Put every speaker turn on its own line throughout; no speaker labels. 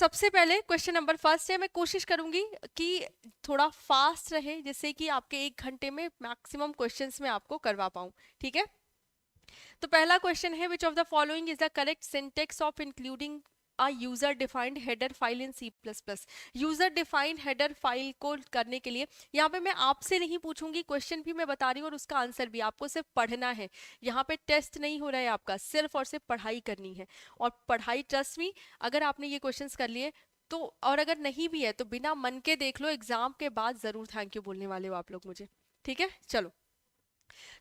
सबसे पहले question number first है, मैं कोशिश करूंगी कि थोड़ा फास्ट रहे जिससे कि आपके 1 घंटे में मैक्सिमम क्वेश्चंस मैं आपको करवा पाऊं। ठीक है, तो पहला क्वेश्चन है, which of the following is the correct syntax of including a user defined header file in C++। User defined header file को करने के लिए यहाँ पे मैं आपसे नहीं पूछूंगी, क्वेश्चन भी मैं बता रही हूँ और उसका आंसर भी, आपको सिर्फ पढ़ना है। यहाँ पे टेस्ट नहीं हो रहा है आपका, सिर्फ और सिर्फ पढ़ाई करनी है। और पढ़ाई, ट्रस्ट मी, अगर आपने ये क्वेश्चंस कर लिए तो, और अगर नहीं भी है तो बिना मन के देख लो, एग्जाम के बाद जरूर थैंक यू बोलने वाले हो आप लोग मुझे। ठीक है, चलो।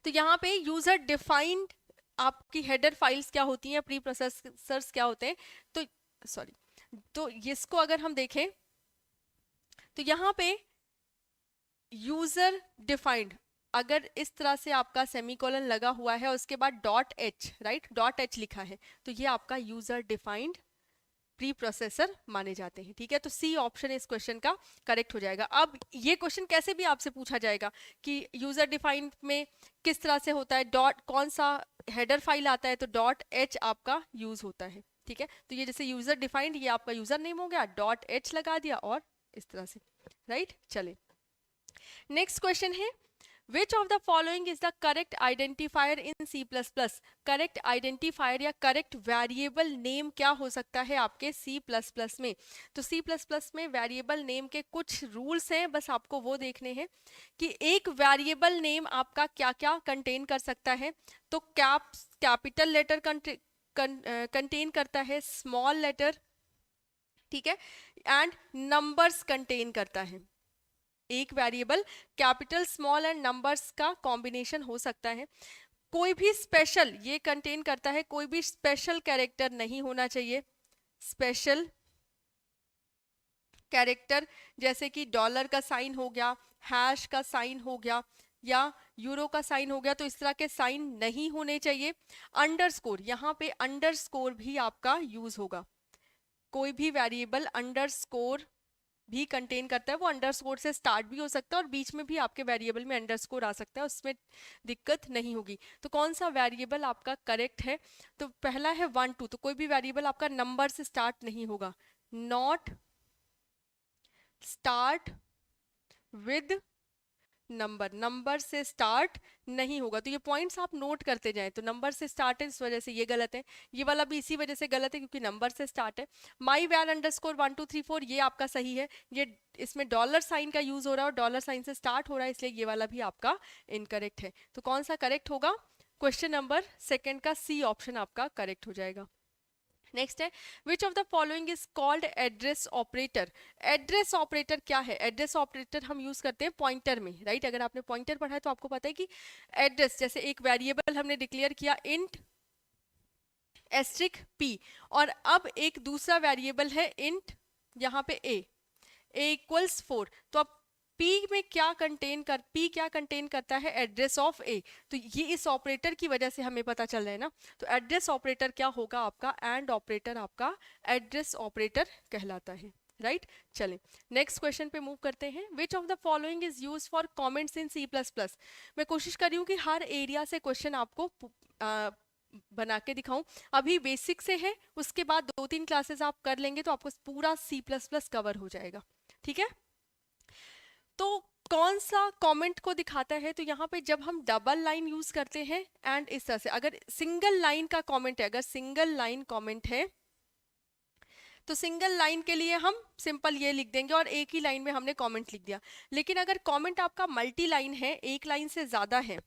तो यहाँ पे यूजर डिफाइंड आपकी हेडर फाइल्स क्या होती हैं, प्री प्रोसेसर्स क्या होते हैं, तो सॉरी, तो इसको अगर हम देखें तो यहाँ पे यूजर डिफाइंड, अगर इस तरह से आपका सेमीकोलन लगा हुआ है उसके बाद dot H, right, dot H लिखा है, तो ये आपका यूजर डिफाइंड प्री प्रोसेसर माने जाते हैं। ठीक है, तो सी ऑप्शन इस क्वेश्चन का करेक्ट हो जाएगा। अब ये क्वेश्चन कैसे भी आपसे पूछा जाएगा कि यूजर डिफाइंड में किस तरह से होता है, डॉट कौन सा हेडर फाइल आता है, तो डॉट एच आपका यूज होता है। ठीक है, तो ये जैसे यूजर डिफाइंड, ये आपका यूजर नेम हो गया, डॉट एच लगा दिया और इस तरह से, राइट। चले, नेक्स्ट क्वेश्चन है, Which of the following is the correct identifier in C++? Correct identifier या करेक्ट वेरिएबल नेम क्या हो सकता है आपके C++ में? तो C++ में वेरिएबल नेम के कुछ रूल्स हैं, बस आपको वो देखने हैं कि एक वेरिएबल नेम आपका क्या क्या कंटेन कर सकता है। तो कैपिटल लेटर कंटेन करता है, स्मॉल लेटर, ठीक है, एंड नंबर्स कंटेन करता है। एक variable capital, small and numbers का कॉम्बिनेशन हो सकता है। कोई भी स्पेशल ये कंटेन करता है, कोई भी स्पेशल कैरेक्टर नहीं होना चाहिए। स्पेशल कैरेक्टर जैसे कि डॉलर का साइन हो गया, हैश का साइन हो गया, या यूरो का साइन हो गया, तो इस तरह के साइन नहीं होने चाहिए। अंडरस्कोर, यहाँ पे अंडरस्कोर भी आपका यूज होगा। कोई भी वेरिएबल अंडरस्कोर भी कंटेन करता है, वो अंडरस्कोर से स्टार्ट भी हो सकता है और बीच में भी आपके वेरिएबल में अंडरस्कोर आ सकता है, उसमें दिक्कत नहीं होगी। तो कौन सा वेरिएबल आपका करेक्ट है? तो पहला है 1 2, तो कोई भी वेरिएबल आपका नंबर से स्टार्ट नहीं होगा। Not start with number, number से स्टार्ट नहीं होगा। तो ये पॉइंट्स आप नोट करते जाएं। तो नंबर से स्टार्ट है, इस वजह से ये गलत है, ये वाला भी इसी वजह से गलत है क्योंकि नंबर से स्टार्ट है। माई वैर अंडरस्कोर 1 2 3 4 ये आपका सही है, ये इसमें डॉलर साइन का यूज हो रहा है और डॉलर साइन से स्टार्ट हो रहा है, इसलिए ये वाला भी आपका इनकरेक्ट है। तो कौन सा करेक्ट होगा? क्वेश्चन नंबर सेकेंड का सी ऑप्शन आपका करेक्ट हो जाएगा। नेक्स्ट है, which of the following is called address operator? Address operator क्या है? एड्रेस ऑपरेटर हम यूज करते हैं पॉइंटर में, राइट। अगर आपने पॉइंटर पढ़ा है तो आपको पता है कि एड्रेस, जैसे एक वेरिएबल हमने डिक्लेयर किया इंट एस्ट्रिक पी, और अब एक दूसरा वेरिएबल है इंट यहाँ पे ए इक्वल्स 4, तो अब P में क्या कंटेन करता है? Address of A। तो ये इस ऑपरेटर की वजह से हमें पता चल रहा है ना। तो एड्रेस ऑपरेटर क्या होगा आपका? एंड ऑपरेटर आपका एड्रेस ऑपरेटर कहलाता है, राइट। चलें, नेक्स्ट क्वेश्चन पे मूव करते हैं। विच of the following is use for comments in C++? मैं कोशिश कर रही हूँ कि हर एरिया से क्वेश्चन आपको बना के दिखाऊं। अभी बेसिक से है, उसके बाद 2-3 क्लासेस आप कर लेंगे तो आपको पूरा C++ कवर हो जाएगा। ठीक है, तो कौन सा कमेंट को दिखाता है? तो यहाँ पे जब हम डबल लाइन यूज करते हैं एंड इस तरह से, अगर सिंगल लाइन का कमेंट है, अगर सिंगल लाइन कमेंट है तो सिंगल लाइन के लिए हम सिंपल ये लिख देंगे और एक ही लाइन में हमने कमेंट लिख दिया। लेकिन अगर कमेंट आपका मल्टी लाइन है, एक लाइन से ज्यादा है,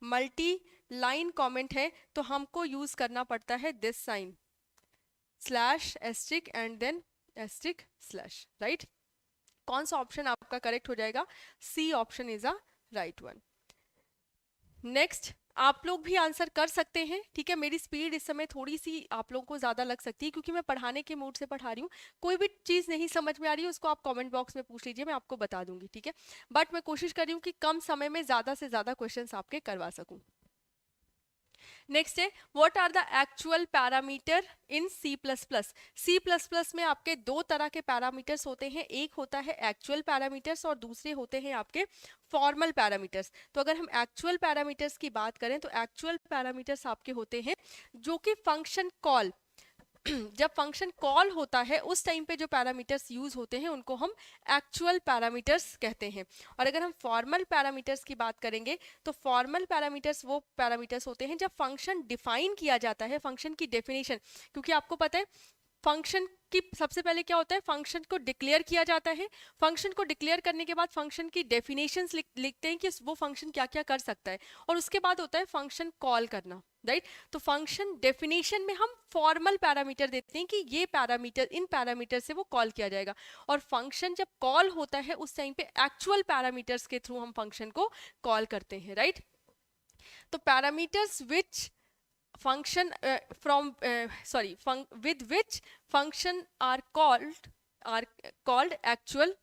मल्टी लाइन कमेंट है, तो हमको यूज करना पड़ता है this sign, slash asterisk and then asterisk slash, right. कौन सा ऑप्शन आपका करेक्ट हो जाएगा? C option is a right one. Next, आप लोग भी आंसर कर सकते हैं, ठीक है। मेरी स्पीड इस समय थोड़ी सी आप लोगों को ज्यादा लग सकती है क्योंकि मैं पढ़ाने के मूड से पढ़ा रही हूँ। कोई भी चीज नहीं समझ में आ रही है उसको आप कमेंट बॉक्स में पूछ लीजिए, मैं आपको बता दूंगी, ठीक है। बट मैं कोशिश कर रही हूँ कि कम समय में ज्यादा से ज्यादा क्वेश्चंस आपके करवा सकूं। नेक्स्ट है, what are the actual parameter in C++? में आपके दो तरह के पैरामीटर्स होते हैं, एक होता है एक्चुअल पैरामीटर्स और दूसरे होते हैं आपके फॉर्मल पैरामीटर्स। तो अगर हम एक्चुअल पैरामीटर्स की बात करें तो एक्चुअल पैरामीटर्स आपके होते हैं जो कि फंक्शन कॉल जब फंक्शन कॉल होता है उस टाइम पे जो पैरामीटर्स यूज होते हैं उनको हम एक्चुअल पैरामीटर्स कहते हैं। और अगर हम फॉर्मल पैरामीटर्स की बात करेंगे तो फॉर्मल पैरामीटर्स वो पैरामीटर्स होते हैं जब फंक्शन डिफाइन किया जाता है, फंक्शन की डेफिनेशन, क्योंकि आपको पता है फंक्शन की सबसे पहले क्या होता है, फंक्शन को डिक्लेयर किया जाता है, फंक्शन को डिक्लेयर करने के बाद फंक्शन की डेफिनेशंस लिखते हैं कि वो फंक्शन क्या क्या कर सकता है, और उसके बाद होता है फंक्शन कॉल करना, राइट। तो फंक्शन डेफिनेशन में हम फॉर्मल पैरामीटर देते हैं कि ये पैरामीटर, इन पैरामीटर से वो कॉल किया जाएगा, और फंक्शन जब कॉल होता है उस टाइम पे एक्चुअल पैरामीटर्स के थ्रू हम फंक्शन को कॉल करते हैं, राइट। तो parameters which function with which function are called actual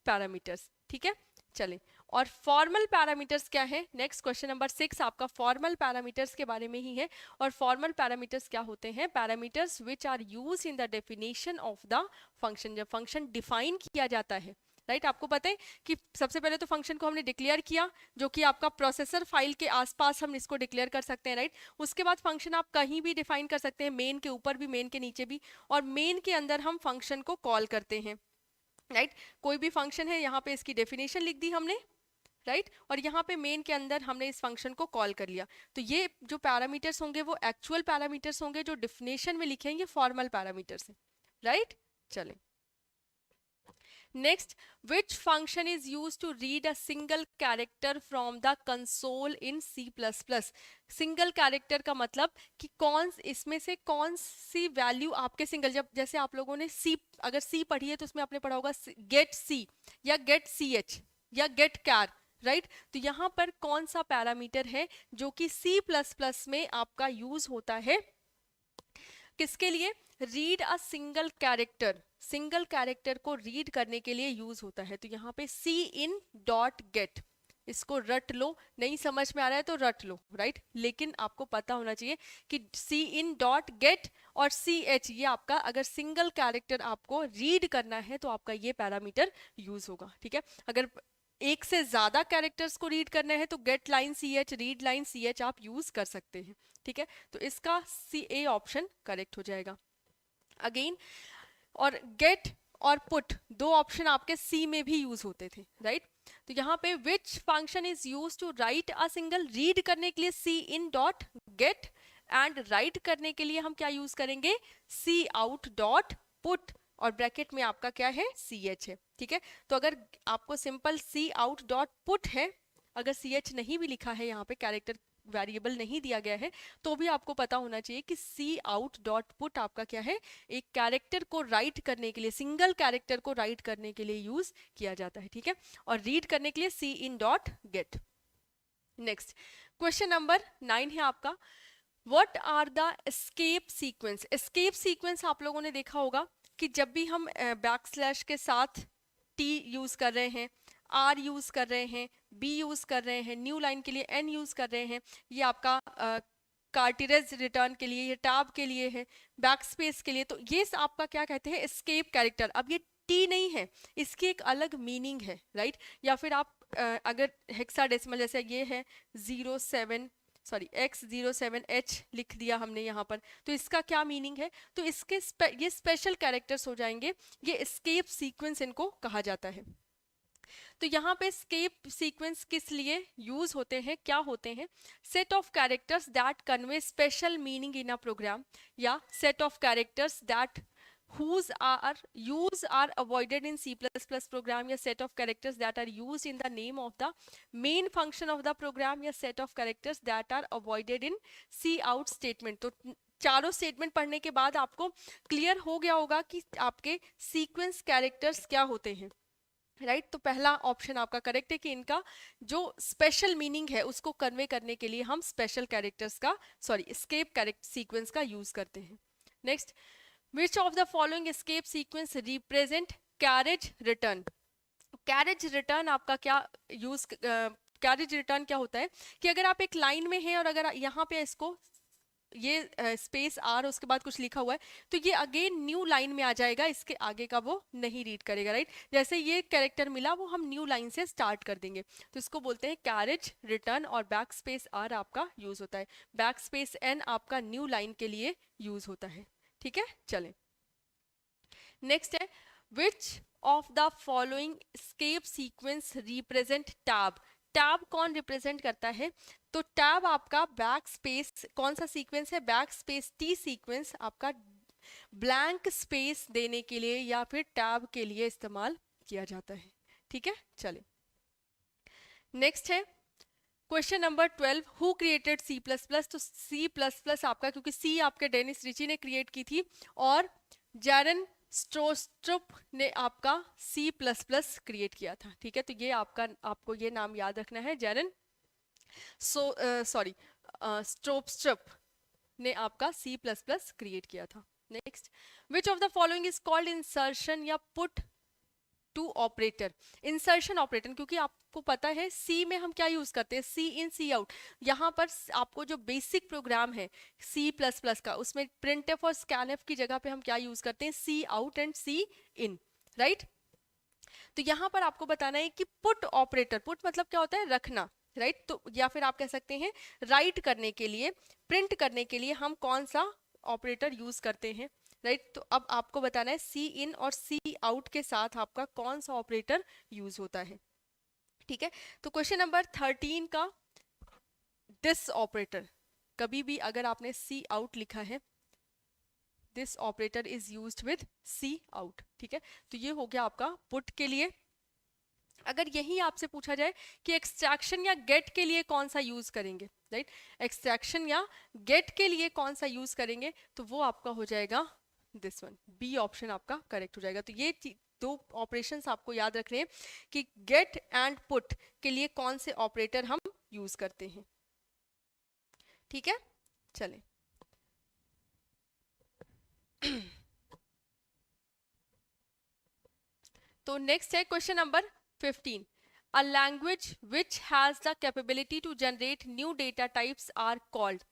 parameters, ठीक है। चलें, और फॉर्मल पैरामीटर्स क्या है, नेक्स्ट क्वेश्चन नंबर 6 आपका फॉर्मल पैरामीटर्स के बारे में ही है। और फॉर्मल पैरामीटर्स क्या होते हैं, parameters which are use in the definition of the function, जब फंक्शन डिफाइन किया जाता है, राइट। आपको पता है कि सबसे पहले तो फंक्शन को हमने डिक्लेयर किया, जो कि आपका प्रोसेसर फाइल के आसपास हम इसको डिक्लेयर कर सकते हैं, राइट। उसके बाद फंक्शन आप कहीं भी डिफाइन कर सकते हैं, मेन के ऊपर भी, मेन के नीचे भी, और मेन के अंदर हम फंक्शन को कॉल करते हैं, राइट। कोई भी फंक्शन है, यहाँ पे इसकी डेफिनेशन लिख दी हमने, राइट, और यहाँ पे मेन के अंदर हमने इस फंक्शन को कॉल कर लिया। तो ये जो पैरामीटर्स होंगे वो एक्चुअल पैरामीटर्स होंगे, जो डेफिनेशन में लिखेंगे फॉर्मल पैरामीटर्स है, राइट। चलें, next, which function is used to read a single character from the console in C++? Single character का मतलब कि कौन इसमें से कौन सी वैल्यू आपके सिंगल, जब जैसे आप लोगों ने सी, अगर सी पढ़ी है तो उसमें आपने पढ़ा होगा गेट सी या गेट सी एच या गेट कैर, राइट। तो यहाँ पर कौन सा पैरामीटर है जो कि C++ में आपका यूज होता है, किसके लिए, read a single character, single character को रीड करने के लिए यूज होता है। तो यहाँ पे सी इन डॉट गेट, इसको रट लो, नहीं समझ में आ रहा है तो रट लो, राइट। लेकिन आपको पता होना चाहिए कि सी इन डॉट गेट और सी एच, ये आपका अगर सिंगल कैरेक्टर आपको रीड करना है तो आपका ये पैरामीटर यूज होगा, ठीक है। अगर एक से ज्यादा कैरेक्टर्स को रीड करना है तो get line C H, read line C H आप यूज कर सकते हैं, ठीक है। तो इसका सी ए ऑप्शन करेक्ट हो जाएगा अगेन। और गेट और पुट दो ऑप्शन आपके सी में भी यूज होते थे, राइट। तो यहाँ पे which function is use to write a single, read करने के लिए C in dot get, and write करने के लिए हम क्या यूज करेंगे, सी आउट डॉट पुट, और ब्रैकेट में आपका क्या है, सी एच है, ठीक है। तो अगर आपको सिंपल सी आउट डॉट पुट है, अगर सी एच नहीं भी लिखा है, यहाँ पे कैरेक्टर वेरिएबल नहीं दिया गया है, तो भी आपको पता होना चाहिए कि सी आउट डॉट पुट आपका क्या है, एक कैरेक्टर को राइट करने के लिए, सिंगल कैरेक्टर को राइट करने के लिए यूज किया जाता है, ठीक है। और रीड करने के लिए C in dot get. Next question number 9 है आपका, what are the escape sequence. Escape sequence आप लोगों ने देखा होगा कि जब भी हम बैक स्लैश के साथ टी यूज कर रहे हैं, आर यूज कर रहे हैं, बी यूज कर रहे हैं, न्यू लाइन के लिए एन यूज कर रहे हैं, ये आपका कार्टिरेज रिटर्न के लिए, ये टैब के लिए है, बैक स्पेस के लिए, तो ये आपका क्या कहते हैं, एस्केप कैरेक्टर। अब ये टी नहीं है, इसकी एक अलग मीनिंग है, राइट। या फिर आप अगर हेक्साडेसिमल जैसे ये है X07H लिख दिया हमने यहाँ पर, तो इसका क्या मीनिंग है, तो इसके ये स्पेशल कैरेक्टर्स हो जाएंगे, ये एस्केप सीक्वेंस इनको कहा जाता है। तो यहाँ पे एस्केप सीक्वेंस किस लिए यूज होते हैं, क्या होते हैं, set of characters that convey special meaning in a program, या set of characters that whose are avoided in C++ program, या set of characters that are used in the name of the main function of the program, या set of characters that are avoided in C out statement। तो चारों statement पढ़ने के बाद आपको clear हो गया होगा कि आपके सीक्वेंस कैरेक्टर्स क्या होते हैं, राइट। तो पहला ऑप्शन आपका करेक्ट है कि इनका जो स्पेशल मीनिंग है उसको कन्वे करने के लिए हम स्पेशल कैरेक्टर्स का एस्केप कैरेक्टर सीक्वेंस का यूज करते हैं। Next, which of the following escape sequence represent carriage return। carriage return आपका क्या यूज, carriage return क्या होता है कि अगर आप एक लाइन में हैं और अगर यहाँ पे इसको ये स्पेस आर उसके बाद कुछ लिखा हुआ है, तो ये अगेन न्यू लाइन में आ जाएगा, इसके आगे का वो नहीं रीड करेगा, राइट। जैसे ये कैरेक्टर मिला वो हम न्यू लाइन से स्टार्ट कर देंगे, तो इसको बोलते हैं कैरेज रिटर्न। और बैक स्पेस आर आपका यूज होता है, बैक स्पेस एन आपका न्यू लाइन के लिए यूज होता है, ठीक है, चलें। नेक्स्ट है which of the following escape sequence represent tab. Tab कौन रिप्रेजेंट करता है? तो टैब आपका बैक स्पेस, कौन सा सीक्वेंस है? बैक स्पेस टी सीक्वेंस आपका ब्लैंक स्पेस देने के लिए या फिर टैब के लिए इस्तेमाल किया जाता है। ठीक है, चलिए नेक्स्ट है question number 12, who created C plus plus. तो सी प्लस प्लस आपका, क्योंकि सी आपके डेनिस रिची ने क्रिएट की थी और जैरन स्ट्रोस्ट्रुप ने आपका सी प्लस प्लस क्रिएट किया था। ठीक है, तो ये आपको ये नाम याद रखना है, जैरन स्ट्रोस्ट्रुप ने आपका सी प्लस प्लस क्रिएट किया था। Next, which of the following is called insertion या put to operator. Insertion operator, क्योंकि आपको पता है सी में हम क्या यूज करते हैं, सी इन सी आउट। यहाँ पर आपको जो बेसिक प्रोग्राम है सी प्लस प्लस का, उसमें प्रिंटफ और स्कैनफ की जगह पे हम क्या यूज करते हैं, C out and C in, right. तो यहाँ पर आपको बताना है कि पुट ऑपरेटर, पुट मतलब क्या होता है, रखना, राइट। तो या फिर आप कह सकते हैं राइट करने के लिए, प्रिंट करने के लिए हम कौन सा ऑपरेटर यूज करते हैं, राइट। तो अब आपको बताना है सी इन और सी आउट के साथ आपका कौन सा ऑपरेटर यूज होता है। ठीक है, तो क्वेश्चन नंबर 13 का दिस ऑपरेटर, कभी भी अगर आपने सी आउट लिखा है, this operator is used with C out. ठीक है, तो ये हो गया आपका पुट के लिए। अगर यही आपसे पूछा जाए कि एक्सट्रैक्शन या गेट के लिए कौन सा यूज करेंगे, राइट, एक्सट्रैक्शन या गेट के लिए कौन सा यूज करेंगे, तो वो आपका हो जाएगा दिस वन, बी ऑप्शन आपका करेक्ट हो जाएगा। तो ये दो ऑपरेशंस आपको याद रखने हैं कि गेट एंड पुट के लिए कौन से ऑपरेटर हम यूज करते हैं। ठीक है, चलें। तो नेक्स्ट है question number 15, a language which has the capability to generate new data types are called।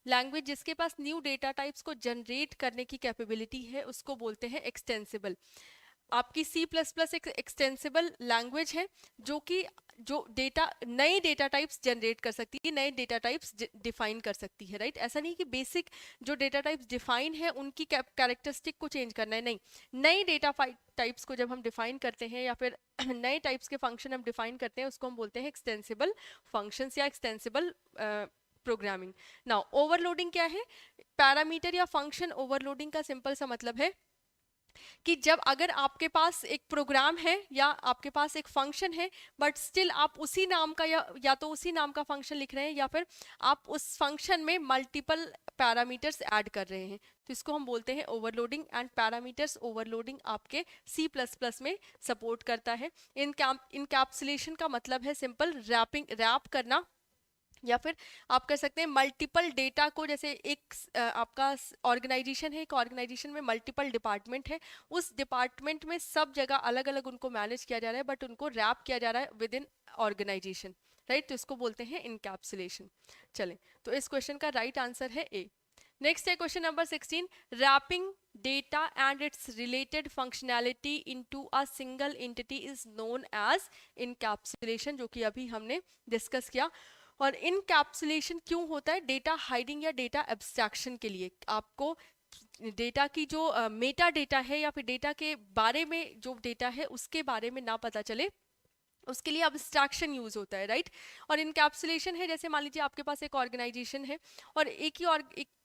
Language जिसके पास न्यू डेटा टाइप्स को जनरेट करने की कैपेबिलिटी है उसको बोलते हैं एक्सटेंसिबल। आपकी सी प्लस प्लस एक एक्सटेंसिबल लैंग्वेज है जो डेटा, नए डेटा टाइप्स जनरेट कर सकती है, नए डेटा टाइप्स डिफाइन कर सकती है, राइट। ऐसा नहीं कि बेसिक जो डेटा टाइप्स डिफाइन है उनकी कैरेक्टरिस्टिक को चेंज करना है, नहीं, नई डेटा टाइप्स को जब हम डिफाइन करते हैं या फिर नए टाइप्स के फंक्शन हम डिफाइन करते हैं उसको हम बोलते हैं एक्सटेंसिबल फंक्शंस या एक्सटेंसिबल प्रोग्रामिंग। नाउ ओवरलोडिंग क्या है? पैरामीटर या फंक्शन ओवरलोडिंग का सिंपल सा मतलब है कि जब अगर आपके पास एक प्रोग्राम है या आपके पास एक फंक्शन है बट स्टिल आप उसी नाम का या तो उसी नाम का फंक्शन लिख रहे हैं या फिर आप उस फंक्शन में मल्टीपल पैरामीटर्स ऐड कर रहे हैं, तो इसको हम बोलते हैं ओवरलोडिंग। एंड पैरामीटर्स ओवरलोडिंग आपके सी प्लस प्लस में सपोर्ट करता है। इनकैप्सुलेशन का मतलब है सिंपल रैप करना, या फिर आप कह सकते हैं मल्टीपल डेटा को, जैसे एक आपका ऑर्गेनाइजेशन है, एक ऑर्गेनाइजेशन में मल्टीपल डिपार्टमेंट है, उस डिपार्टमेंट में सब जगह अलग अलग उनको मैनेज किया जा रहा है बट उनको रैप किया जा रहा है विद इन ऑर्गेनाइजेशन, राइट। तो इसको बोलते हैं इनकैप्सुलेशन। चलें, तो इस क्वेश्चन का राइट आंसर है ए। नेक्स्ट है question number 16, wrapping data and its related functionality into a single entity is known as encapsulation, जो कि अभी हमने डिस्कस किया। और इनकैप्सुलेशन क्यों होता है? डेटा हाइडिंग या डेटा एब्स्ट्रैक्शन के लिए। आपको डेटा की जो मेटा डेटा है या फिर डेटा के बारे में जो डेटा है उसके बारे में ना पता चले, उसके लिए अब्स्ट्रैक्शन यूज होता है, राइट। और इनकैप्सुलेशन है, जैसे मान लीजिए आपके पास एक ऑर्गेनाइजेशन है और एक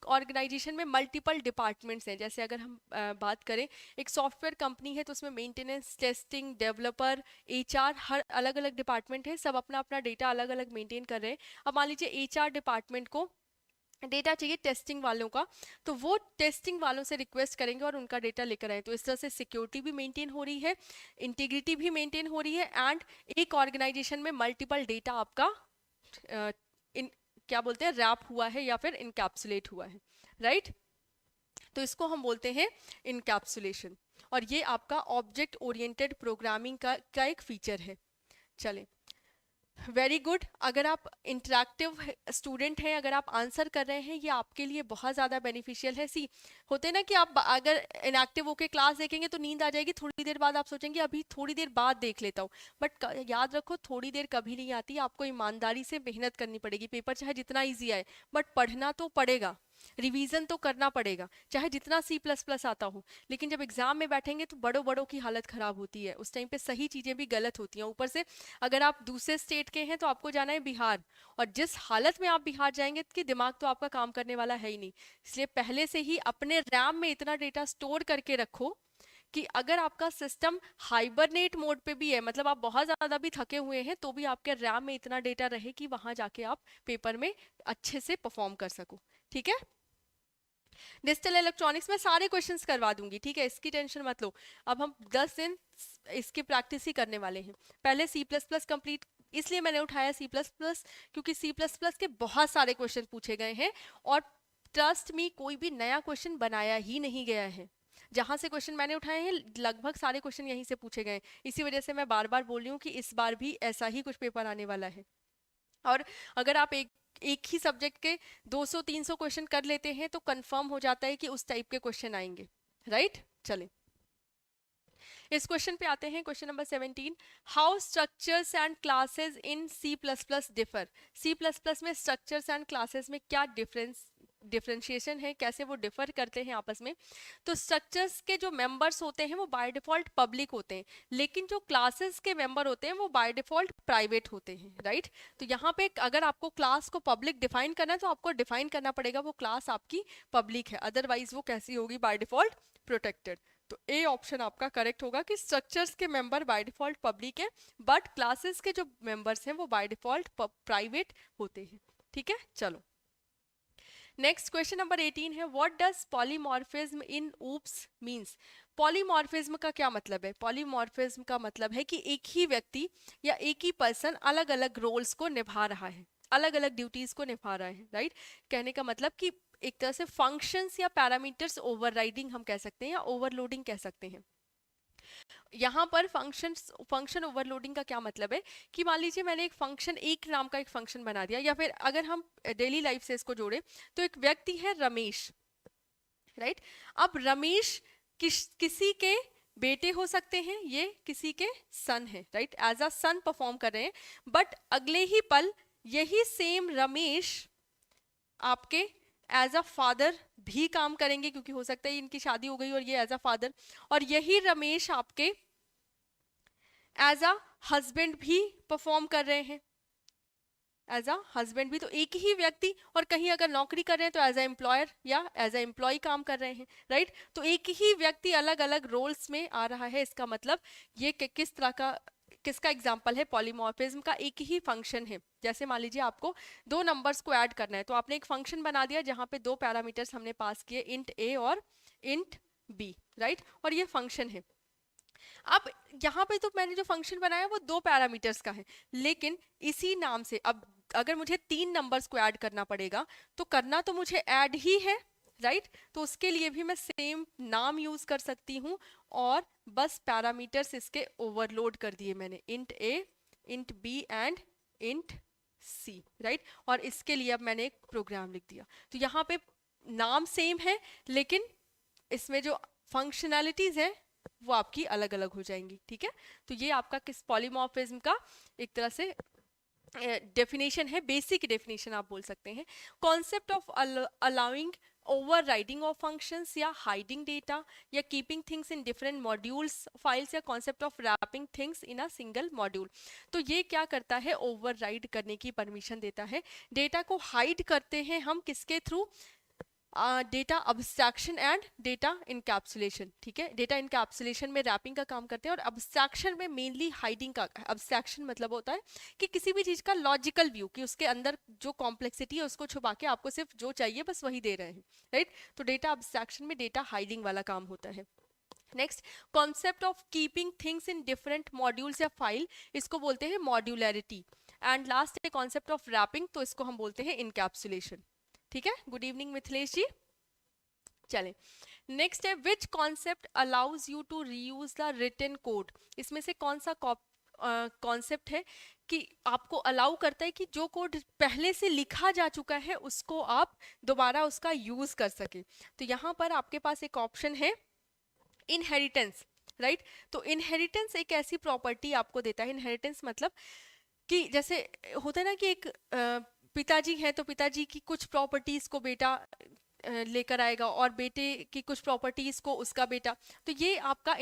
ऑर्गेनाइजेशन में मल्टीपल डिपार्टमेंट्स हैं। जैसे अगर हम बात करें, एक सॉफ्टवेयर कंपनी है तो उसमें मेंटेनेंस, टेस्टिंग, डेवलपर, एचआर, हर अलग अलग डिपार्टमेंट है, सब अपना अपना डेटा अलग अलग मेंटेन कर रहे हैं। अब मान लीजिए एचआर डिपार्टमेंट को डेटा चाहिए टेस्टिंग वालों का, तो वो टेस्टिंग वालों से रिक्वेस्ट करेंगे और उनका डेटा लेकर आए। तो इस तरह से सिक्योरिटी भी मेंटेन हो रही है, इंटीग्रिटी भी मेंटेन हो रही है, एंड एक ऑर्गेनाइजेशन में मल्टीपल डेटा आपका क्या बोलते हैं, रैप हुआ है या फिर इनकैप्सुलेट हुआ है, राइट। तो इसको हम बोलते हैं इनकैप्सुलेशन, और ये आपका ऑब्जेक्ट ओरिएंटेड प्रोग्रामिंग का एक फीचर है। चलें, वेरी गुड। अगर आप इंटरेक्टिव स्टूडेंट हैं, अगर आप आंसर कर रहे हैं, ये आपके लिए बहुत ज़्यादा बेनिफिशियल है। सी होते ना कि आप अगर इनएक्टिव होकर क्लास देखेंगे तो नींद आ जाएगी, थोड़ी देर बाद आप सोचेंगे अभी थोड़ी देर बाद देख लेता हूँ, बट याद रखो थोड़ी देर कभी नहीं आती, आपको ईमानदारी से मेहनत करनी पड़ेगी। पेपर चाहे जितना ईजी आए बट पढ़ना तो पड़ेगा। रिवीजन तो करना पड़ेगा चाहे जितना C++ आता हो, लेकिन जब एग्जाम में बैठेंगे तो बड़ों बड़ों की हालत खराब होती है, उस टाइम पे सही चीजें भी गलत होती हैं। ऊपर से अगर आप दूसरे स्टेट के हैं तो आपको जाना है बिहार, और जिस हालत में आप बिहार जाएंगे कि दिमाग तो आपका काम करने वाला है ही नहीं। इसलिए पहले से ही अपने रैम में इतना डेटा स्टोर करके रखो कि अगर आपका सिस्टम हाइबरनेट मोड पे भी है, मतलब आप बहुत ज़्यादा भी थके हुए हैं, तो भी आपके रैम में इतना डेटा रहे कि वहां जाके आप पेपर में अच्छे से परफॉर्म कर सको। ठीक है, डिजिटल इलेक्ट्रॉनिक्स में सारे क्वेश्चंस करवा दूंगी, ठीक है, इसकी टेंशन मत लो। अब हम 10 दिन इसकी प्रैक्टिस ही करने वाले हैं। पहले C++ कंप्लीट, इसलिए मैंने उठाया C++, क्योंकि C++ के बहुत सारे क्वेश्चन पूछे गए हैं, और ट्रस्ट मी कोई भी नया क्वेश्चन बनाया ही नहीं गया है। जहां से क्वेश्चन मैंने उठाए हैं लगभग सारे क्वेश्चन यहीं से पूछे गए हैं। इसी वजह से मैं बार बार बोल रही हूँ कि इस बार भी ऐसा ही कुछ पेपर आने वाला है। और अगर आप एक ही सब्जेक्ट के 200-300 क्वेश्चन कर लेते हैं तो कंफर्म हो जाता है कि उस टाइप के क्वेश्चन आएंगे, राइट। चले इस क्वेश्चन पे आते हैं, question number 17। How structures and classes in C++ differ. C++ में स्ट्रक्चर्स एंड क्लासेस में क्या डिफरेंशिएशन है, कैसे वो डिफर करते हैं आपस में। तो स्ट्रक्चर्स के जो मेंबर्स होते हैं वो बाय डिफॉल्ट पब्लिक होते हैं, लेकिन जो क्लासेस के मेंबर होते हैं वो बाय डिफॉल्ट प्राइवेट होते हैं, राइट। तो यहाँ पे अगर आपको क्लास को पब्लिक डिफाइन करना है तो आपको डिफाइन करना पड़ेगा वो क्लास आपकी पब्लिक है, अदरवाइज वो कैसी होगी, बाय डिफॉल्ट प्रोटेक्टेड। तो ए ऑप्शन आपका करेक्ट होगा कि स्ट्रक्चर्स के मेंबर बाय डिफॉल्ट पब्लिक है, बट क्लासेस के जो मेंबर्स हैं वो बाय डिफॉल्ट प्राइवेट होते हैं। ठीक है, चलो नेक्स्ट क्वेश्चन नंबर 18 है, what does polymorphism in oops means. Polymorphism का क्या मतलब है। पॉलीमॉर्फिज्म का मतलब है कि एक ही व्यक्ति या एक ही पर्सन अलग अलग रोल्स को निभा रहा है, अलग अलग ड्यूटीज को निभा रहा है, राइट। कहने का मतलब कि एक तरह से फंक्शंस या पैरामीटर्स ओवरराइडिंग हम कह सकते हैं, या ओवरलोडिंग कह सकते हैं। यहाँ पर फंक्शन ओवरलोडिंग का क्या मतलब है कि मान लीजिए मैंने एक फंक्शन, एक नाम का एक फंक्शन बना दिया, या फिर अगर हम डेली लाइफ से इसको जोड़े तो एक व्यक्ति है रमेश, राइट। अब रमेश किसी के बेटे हो सकते हैं, ये किसी के सन है, right, as a son perform कर रहे हैं, बट अगले ही पल यही सेम रमेश आपके एज अ फादर भी काम करेंगे, क्योंकि हो सकता है इनकी शादी हो गई और ये एज अ फादर, और यही रमेश आपके एज अ हस्बैंड भी परफॉर्म कर रहे हैं, एज अ हस्बैंड भी। तो एक ही व्यक्ति, और कहीं अगर नौकरी कर रहे हैं तो एज अ एम्प्लॉयर या एज अ एम्प्लॉय काम कर रहे हैं, राइट। तो एक ही व्यक्ति अलग अलग रोल्स में आ रहा है, इसका मतलब ये किस तरह का, किसका एग्जाम्पल है, पॉलीमॉर्फिज्म का। एक ही फंक्शन है, जैसे मान लीजिए आपको दो नंबर्स को ऐड करना है, तो आपने एक फंक्शन बना दिया जहां पे दो पैरामीटर्स हमने पास किए, इंट ए और इंट बी, राइट, और ये फंक्शन है। अब यहाँ पे तो मैंने जो फंक्शन बनाया वो दो पैरामीटर्स का है, लेकिन इसी नाम से अब अगर मुझे तीन नंबर्स को ऐड करना पड़ेगा तो करना तो मुझे ऐड ही है, राइट। तो उसके लिए भी मैं सेम नाम यूज कर सकती हूँ, और बस पैरामीटर्स इसके ओवरलोड कर दिए मैंने, int A, int B and int C, right. और इसके लिए अब मैंने एक प्रोग्राम लिख दिया। तो यहाँ पे नाम सेम है, लेकिन इसमें जो फंक्शनैलिटीज है वो आपकी अलग अलग हो जाएंगी, ठीक है। तो ये आपका किस पॉलीमॉर्फिज्म का एक तरह से डेफिनेशन है, बेसिक डेफिनेशन आप बोल सकते हैं। Concept of allowing overriding of functions, या हाइडिंग डेटा, या keeping things in different modules files, या concept of wrapping things in a single module. तो ये क्या करता है, ओवरराइड करने की परमिशन देता है। डेटा को हाइड करते हैं हम किसके through, data abstraction and data encapsulation, ठीक है। डेटा इनकैप्सुलेशन में रैपिंग का काम करते हैं, और अब्स्ट्रैक्शन में मेनली हाइडिंग का। अब्स्ट्रैक्शन मतलब होता है कि किसी भी चीज़ का लॉजिकल व्यू, कि उसके अंदर जो कॉम्प्लेक्सिटी है उसको छुपा के आपको सिर्फ जो चाहिए बस वही दे रहे हैं, राइट। तो डेटा अब्स्ट्रैक्शन में डेटा हाइडिंग वाला काम होता है। Next, concept of keeping things in different modules या फाइल, इसको बोलते हैं मॉड्यूलैरिटी। एंड लास्ट है कॉन्सेप्ट ऑफ रैपिंग, तो इसको हम बोलते हैं इनकैप्सुलेशन, ठीक है। Good evening Mithilesh ji. चले नेक्स्ट है, which concept allows you to reuse the written code. इसमें से कौन सा कॉन्सेप्ट है कि आपको अलाउ करता है कि जो कोड पहले से लिखा जा चुका है उसको आप दोबारा उसका यूज कर सके। तो यहाँ पर आपके पास एक ऑप्शन है इनहेरिटेंस, राइट। तो इनहेरिटेंस एक ऐसी प्रॉपर्टी आपको देता है, इनहेरिटेंस मतलब कि जैसे होता है ना कि एक पिताजी हैं तो पिताजी की कुछ प्रॉपर्टीज को बेटा लेकर आएगा और बेटे की कुछ प्रॉपर्टीज को उसका बेटा, तो ये आपका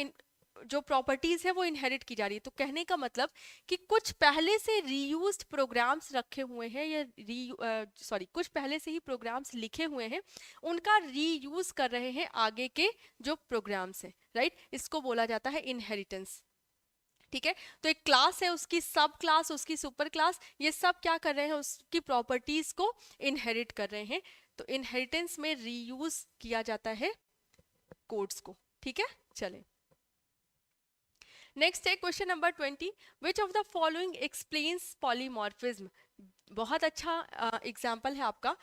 जो प्रॉपर्टीज है वो इनहेरिट की जा रही है। तो कहने का मतलब कि कुछ पहले से रीयूज्ड प्रोग्राम्स रखे हुए हैं या कुछ पहले से ही प्रोग्राम्स लिखे हुए हैं, उनका रीयूज कर रहे हैं आगे के जो प्रोग्राम्स हैं, राइट। इसको बोला जाता है इनहेरिटेंस, ठीक है। तो एक क्लास है, उसकी सब क्लास, उसकी सुपर क्लास, ये सब क्या कर रहे हैं, उसकी प्रॉपर्टीज को इनहेरिट कर रहे हैं। तो इनहेरिटेंस में रीयूज किया जाता है कोड्स को, ठीक है। चलें, नेक्स्ट है question number 20, which of the following explains polymorphism. बहुत अच्छा एग्जाम्पल है आपका,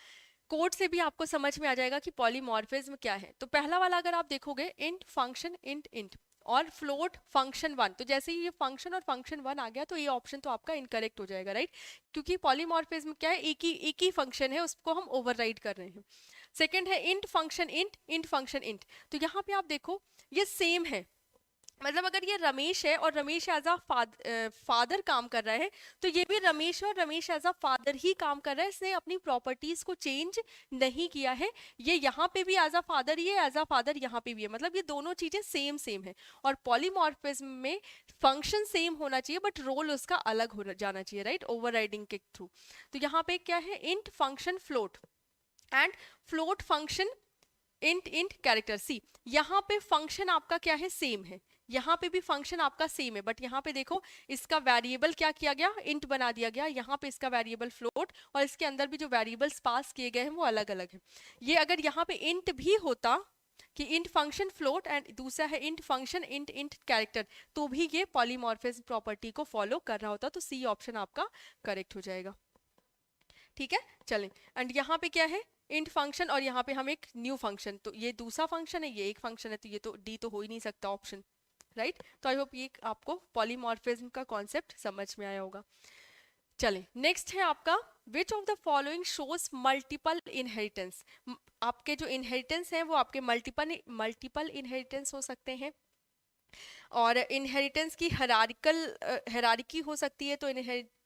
कोड से भी आपको समझ में आ जाएगा कि पॉलीमॉर्फिज्म क्या है। तो पहला वाला अगर आप देखोगे, इंट फंक्शन इंट इंट और फ्लोट फंक्शन वन, तो जैसे ही ये फंक्शन और फंक्शन वन आ गया तो ये ऑप्शन तो आपका इनकरेक्ट हो जाएगा, राइट। क्योंकि पॉलीमॉर्फिज्म क्या है, एक ही फंक्शन है, उसको हम ओवरराइड कर रहे हैं। सेकंड है int function int, int function int, तो यहाँ पे आप देखो ये सेम है, मतलब अगर ये रमेश है और रमेश एज अ फादर काम कर रहा है, तो ये भी रमेश और रमेश एज अ फादर ही काम कर रहा है, इसने अपनी प्रॉपर्टीज को चेंज नहीं किया है। ये यहाँ पे भी एज अ फादर, ये एज अ फादर यहाँ पे भी है, मतलब ये दोनों चीजें सेम सेम है। और पॉलीमॉर्फिज्म में फंक्शन सेम होना चाहिए बट रोल उसका अलग हो जाना चाहिए, राइट, ओवरराइडिंग के थ्रू। तो यहाँ पे क्या है, int function float and float function int int character. C यहाँ पे फंक्शन आपका क्या है, सेम है, यहाँ पे भी फंक्शन आपका सेम है, बट यहाँ पे देखो इसका वेरिएबल क्या किया गया, इंट बना दिया गया, यहाँ पे इसका वेरिएबल फ्लोट, और इसके अंदर भी जो वेरिएबल्स पास किए गए हैं वो अलग अलग है। ये अगर यहाँ पे इंट भी होता कि इंट फंक्शन फ्लोट एंड दूसरा है int function int int character, तो भी ये पॉलीमॉर्फिज्म प्रॉपर्टी को फॉलो कर रहा होता, तो सी ऑप्शन आपका करेक्ट हो जाएगा, ठीक है। चलें, एंड यहाँ पे क्या है, इंट फंक्शन, और यहाँ पे हम एक न्यू फंक्शन, तो ये दूसरा फंक्शन है, ये एक फंक्शन है, तो ये तो डी तो हो ही नहीं सकता ऑप्शन, राइट। तो आई होप ये आपको पॉलीमॉर्फिज्म का कॉन्सेप्ट समझ में आया होगा। चलें, नेक्स्ट है आपका, विच of the following shows multiple inheritance. आपके जो इनहेरिटेंस हैं वो आपके मल्टीपल इनहेरिटेंस हो सकते हैं, और इनहेरिटेंस की हरारिकी हो सकती है, तो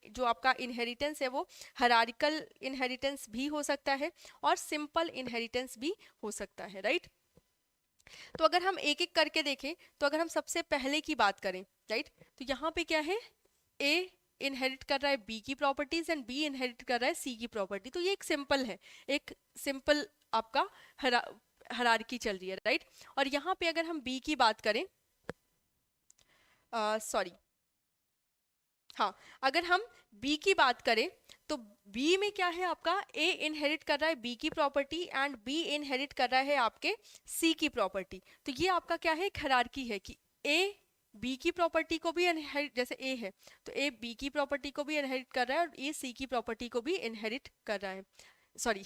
जो आपका इनहेरिटेंस है वो हरारिकल इनहेरिटेंस भी हो सकता है और सिंपल इनहेरिटेंस भी हो सकता है, राइट। तो अगर हम एक एक करके देखें, तो अगर हम सबसे पहले की बात करें, राइट, तो यहाँ पे क्या है, ए इनहेरिट कर रहा है बी की प्रॉपर्टीज एंड बी इनहेरिट कर रहा है सी की प्रॉपर्टी, तो ये एक सिंपल है, एक सिंपल आपका हरारकी चल रही है, राइट। और यहाँ पे अगर हम बी की बात करें, सॉरी हाँ, अगर हम बी की बात करें तो बी में क्या है आपका, ए इनहेरिट कर रहा है बी की प्रॉपर्टी एंड बी इनहेरिट कर रहा है आपके सी की प्रॉपर्टी। तो ये आपका क्या है, एक हायरार्की है कि ए बी की प्रॉपर्टी को भी इनहेरिट, जैसे ए है तो ए बी की प्रॉपर्टी को भी इनहेरिट कर रहा है और ए सी की प्रॉपर्टी को भी इनहेरिट कर रहा है, सॉरी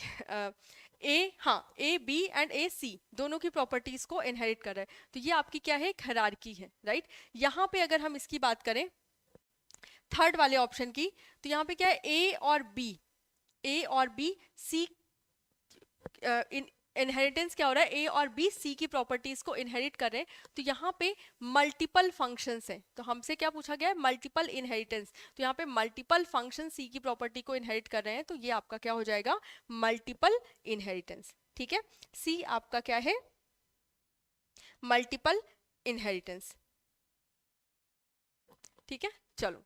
ए बी एंड ए सी दोनों की प्रॉपर्टीज को इनहेरिट कर रहा है। तो ये आपकी क्या है, एक हायरार्की है, राइट। यहाँ पे अगर हम इसकी बात करें थर्ड वाले ऑप्शन की, तो यहाँ पे क्या है, ए और बी सी इनहेरिटेंस क्या हो रहा है, ए और बी सी की प्रॉपर्टीज को इनहेरिट कर रहे हैं। तो यहाँ पे मल्टीपल फंक्शंस हैं, तो हमसे क्या पूछा गया है, मल्टीपल इनहेरिटेंस, तो यहाँ पे मल्टीपल फंक्शन सी की प्रॉपर्टी को इनहेरिट कर रहे हैं, तो ये आपका क्या हो जाएगा, मल्टीपल इनहेरिटेंस, ठीक है। सी आपका क्या है, मल्टीपल इनहेरिटेंस, ठीक है। चलो,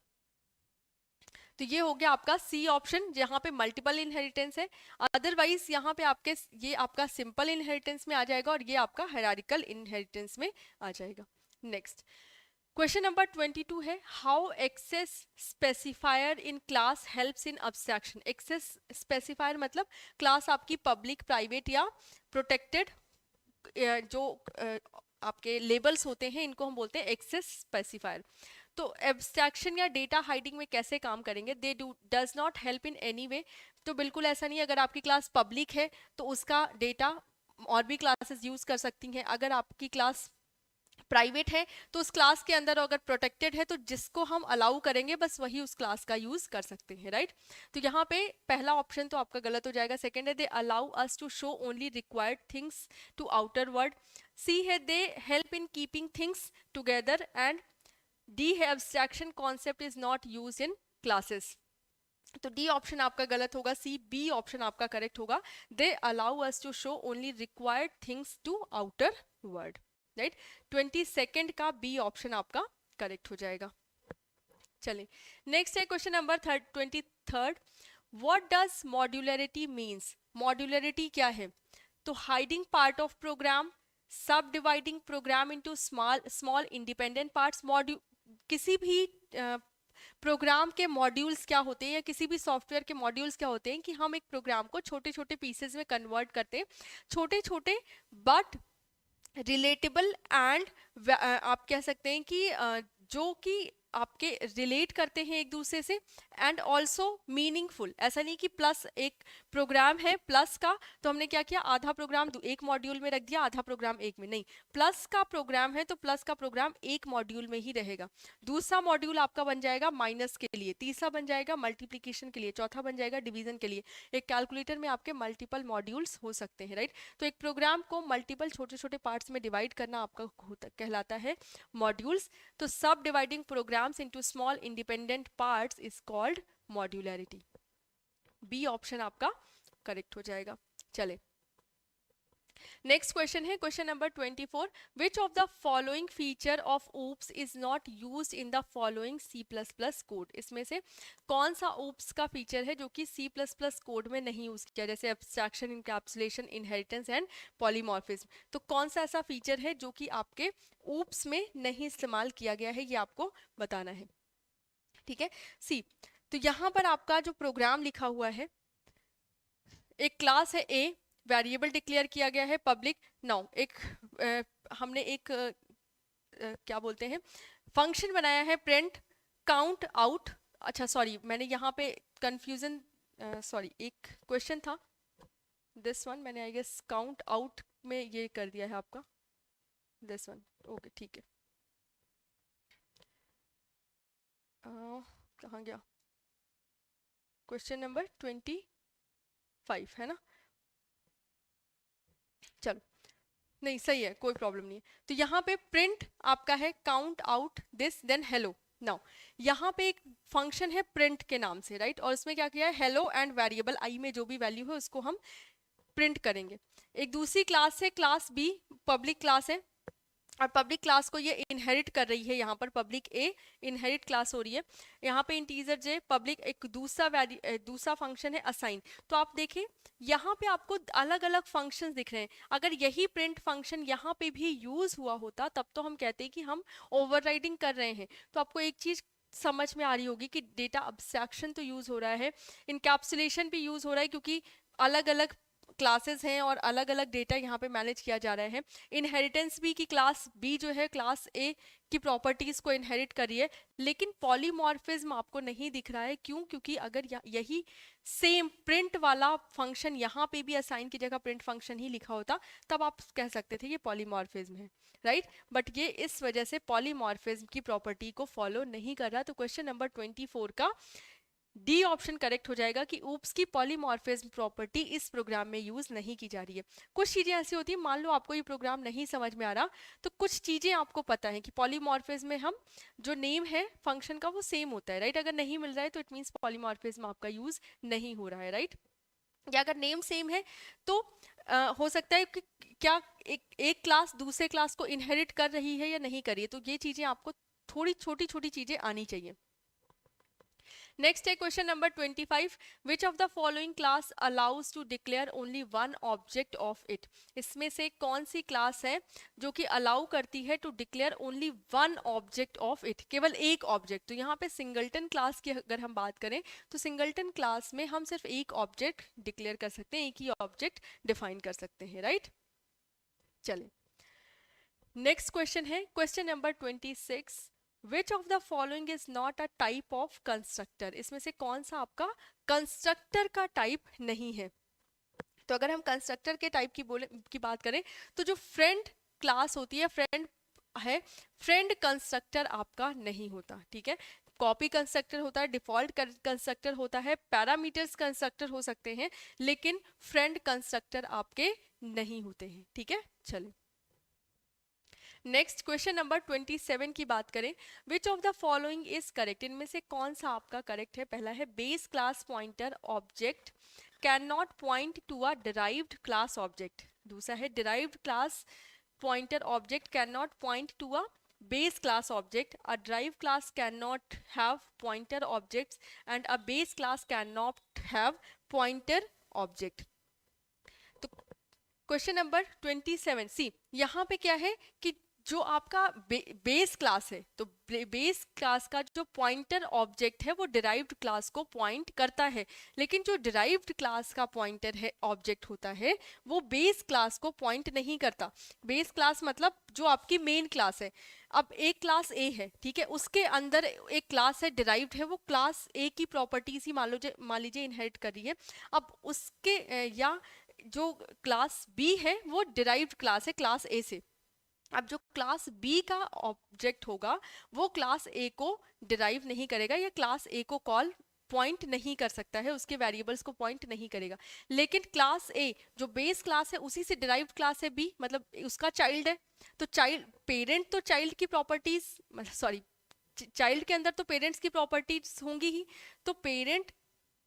तो ये हो गया आपका सी ऑप्शन जहाँ पे मल्टीपल इनहेरिटेंस है। अदरवाइज यहाँ पे आपके ये आपका सिंपल इनहेरिटेंस में आ जाएगा और ये आपका हायरार्किकल इनहेरिटेंस में आ जाएगा। नेक्स्ट क्वेश्चन नंबर 22 है, how access specifier in class helps in abstraction. Access specifier मतलब क्लास आपकी पब्लिक, प्राइवेट या प्रोटेक्टेड, जो आपके लेबल्स होते हैं इनको हम बोलते हैं एक्सेस स्पेसिफायर। तो एब्स्ट्रैक्शन या डेटा हाइडिंग में कैसे काम करेंगे, they does not help in any way. तो बिल्कुल ऐसा नहीं है, अगर आपकी क्लास पब्लिक है तो उसका डेटा और भी क्लासेस यूज कर सकती हैं, अगर आपकी क्लास प्राइवेट है तो उस क्लास के अंदर अगर प्रोटेक्टेड है तो जिसको हम अलाउ करेंगे बस वही उस क्लास का यूज कर सकते हैं, राइट। तो यहाँ पे पहला ऑप्शन तो आपका गलत हो जाएगा। सेकंड है, they allow us to show only required things to outer world. C है, they help in keeping things together, and D है, abstraction concept is not used in classes. तो डी ऑप्शन आपका गलत होगा, सी बी ऑप्शन आपका correct होगा। They allow us to show only required things to outer world, right. 22 का B option आपका correct हो जाएगा। चलिए नेक्स्ट है question number 23rd। What does modularity means? Modularity क्या है? तो हाइडिंग पार्ट ऑफ प्रोग्राम, सब dividing programme into small small independent parts. Module, किसी भी प्रोग्राम के मॉड्यूल्स क्या होते हैं या किसी भी सॉफ्टवेयर के मॉड्यूल्स क्या होते हैं कि हम एक प्रोग्राम को छोटे छोटे पीसेस में कन्वर्ट करते हैं, छोटे छोटे बट रिलेटेबल एंड आप कह सकते हैं कि जो कि आपके रिलेट करते हैं एक दूसरे से, एंड ऑल्सो मीनिंगफुल। ऐसा नहीं कि प्लस एक प्रोग्राम है प्लस का तो हमने क्या किया, आधा प्रोग्राम एक मॉड्यूल में रख दिया, आधा प्रोग्राम एक में, नहीं। प्लस का प्रोग्राम है तो प्लस का प्रोग्राम एक मॉड्यूल में ही रहेगा। दूसरा मॉड्यूल आपका बन जाएगा माइनस के लिए, तीसरा बन जाएगा मल्टीप्लीकेशन के लिए, चौथा बन जाएगा डिवीजन के लिए। एक कैलकुलेटर में आपके मल्टीपल मॉड्यूल्स हो सकते हैं, राइट। तो एक प्रोग्राम को मल्टीपल छोटे छोटे पार्ट्स में डिवाइड करना आपका कहलाता है मॉड्यूल्स। तो subdividing programs into small independent parts is called modularity. B option आपका करेक्ट हो जाएगा। चले नेक्स्ट क्वेश्चन है question number 24। Which of the following feature of OOPs is not used in the following C++ code? इसमें से कौन सा oops का फीचर है जो कि C++ कोड में नहीं यूज किया? जैसे abstraction, encapsulation, inheritance and polymorphism. तो कौन सा ऐसा फीचर है जो कि आपके ऊप्स में नहीं इस्तेमाल किया गया है, ये आपको बताना है, ठीक है। सी, तो यहाँ पर आपका जो प्रोग्राम लिखा हुआ है, एक क्लास है ए, वेरिएबल डिक्लेयर किया गया है पब्लिक। नाउ एक हमने एक क्या बोलते हैं फंक्शन बनाया है प्रिंट काउंट आउट। अच्छा सॉरी, मैंने यहाँ पे कंफ्यूजन, सॉरी एक क्वेश्चन था दिस वन, मैंने आई गेस काउंट आउट में ये कर दिया है आपका दिस वन। ओके ठीक है, कहाँ गया? क्वेश्चन नंबर 25 है ना? चलो नहीं सही है, कोई प्रॉब्लम नहीं है। तो यहाँ पे प्रिंट आपका है count out this then hello. Now यहाँ पे एक फंक्शन है प्रिंट के नाम से, राइट, और इसमें क्या किया है, हेलो एंड वेरिएबल आई में जो भी वैल्यू है उसको हम प्रिंट करेंगे। एक दूसरी क्लास है क्लास बी, पब्लिक क्लास है, और पब्लिक क्लास को ये इनहेरिट कर रही है। यहाँ पर पब्लिक ए इनहेरिट क्लास हो रही है, यहाँ पे इंटीजर जे पब्लिक एक दूसरा फंक्शन है असाइन। तो आप देखिए यहाँ पे आपको अलग अलग फंक्शंस दिख रहे हैं। अगर यही प्रिंट फंक्शन यहाँ पे भी यूज हुआ होता तब तो हम कहते हैं कि हम ओवरराइडिंग कर रहे हैं। तो आपको एक चीज समझ में आ रही होगी कि डेटा अब्स्ट्रैक्शन तो यूज हो रहा है, इनकैप्सुलेशन भी यूज हो रहा है, क्योंकि अलग अलग क्लासेस हैं और अलग अलग डेटा यहाँ पे मैनेज किया जा रहा है। इनहेरिटेंस भी कि क्लास बी जो है क्लास ए की प्रॉपर्टीज को इनहेरिट करिए, लेकिन पॉलीमॉर्फिज्म आपको नहीं दिख रहा है। क्यों? क्योंकि अगर यही सेम प्रिंट वाला फंक्शन यहाँ पे भी असाइन की जगह प्रिंट फंक्शन ही लिखा होता तब आप कह सकते थे ये पॉलीमॉर्फिज्म है, राइट। बट ये इस वजह से पॉलीमॉर्फिज्म की प्रॉपर्टी को फॉलो नहीं कर रहा। तो क्वेश्चन नंबर 24 का डी ऑप्शन करेक्ट हो जाएगा कि ऊप्स की पॉलीमॉर्फिज्म प्रॉपर्टी इस प्रोग्राम में यूज नहीं की जा रही है। कुछ चीजें ऐसी होती है, मान लो आपको ये प्रोग्राम नहीं समझ में आ रहा तो कुछ चीजें आपको पता है कि पॉलीमॉर्फिज्म में हम जो नेम है फंक्शन का वो सेम होता है, राइट। अगर नहीं मिल रहा है तो इट मीन्स पॉलीमॉर्फिज्म आपका यूज नहीं हो रहा है, राइट। या अगर नेम सेम है तो हो सकता है कि क्या एक क्लास दूसरे क्लास को इनहेरिट कर रही है या नहीं कर रही है। तो ये चीजें आपको थोड़ी छोटी छोटी चीजें आनी चाहिए। नेक्स्ट है question number 25। Which of the following class allows to declare only one object of it? इसमें से कौन सी क्लास है जो कि अलाउ करती है to declare only one object of it, केवल एक ऑब्जेक्ट? तो यहाँ पे सिंगलटन क्लास की अगर हम बात करें तो सिंगलटन क्लास में हम सिर्फ एक ऑब्जेक्ट डिक्लेयर कर सकते हैं, एक ही ऑब्जेक्ट डिफाइन कर सकते हैं, राइट। चलिए नेक्स्ट क्वेश्चन है question number 26। Which of the following is not a type of constructor? इसमें से कौन सा आपका कंस्ट्रक्टर का टाइप नहीं है? तो अगर हम कंस्ट्रक्टर के टाइप की बात करें तो जो फ्रेंड क्लास होती है, फ्रेंड है, फ्रेंड कंस्ट्रक्टर आपका नहीं होता, ठीक है। कॉपी कंस्ट्रक्टर होता है, डिफॉल्ट कंस्ट्रक्टर होता है, पैरामीटर्स कंस्ट्रक्टर हो सकते हैं, लेकिन फ्रेंड कंस्ट्रक्टर आपके नहीं होते हैं, ठीक है। चलिए नेक्स्ट क्वेश्चन नंबर 27 की बात करें, which of the following is correct, इनमें से कौन सा आपका करेक्ट है। पहला है base class pointer object can not point to a derived class object. दूसरा है derived class pointer object cannot point to a base class object, a derived class cannot have pointer objects, and a base class cannot have pointer object। तो question number 27 सी, यहाँ पे क्या है कि जो आपका बेस क्लास है, तो बेस क्लास का जो पॉइंटर ऑब्जेक्ट है वो डिराइव्ड क्लास को पॉइंट करता है, लेकिन जो डिराइव्ड क्लास का पॉइंटर है ऑब्जेक्ट होता है वो बेस क्लास को पॉइंट नहीं करता। बेस क्लास मतलब जो आपकी मेन क्लास है। अब एक क्लास ए है, ठीक है, उसके अंदर एक क्लास है डिराइव्ड है, वो क्लास ए की प्रॉपर्टीज ही मान लीजिए इनहेरिट कर रही है। अब उसके या जो क्लास बी है वो डिराइव्ड क्लास है क्लास ए से। अब जो क्लास बी का ऑब्जेक्ट होगा वो क्लास ए को डिराइव नहीं करेगा, या क्लास ए को कॉल पॉइंट नहीं कर सकता है, उसके वेरिएबल्स को पॉइंट नहीं करेगा। लेकिन क्लास ए जो बेस क्लास है उसी से डिराइव्ड क्लास है बी, मतलब उसका चाइल्ड है, तो चाइल्ड पेरेंट तो चाइल्ड की प्रॉपर्टीज, सॉरी चाइल्ड के अंदर तो पेरेंट्स की प्रॉपर्टीज होंगी ही, तो पेरेंट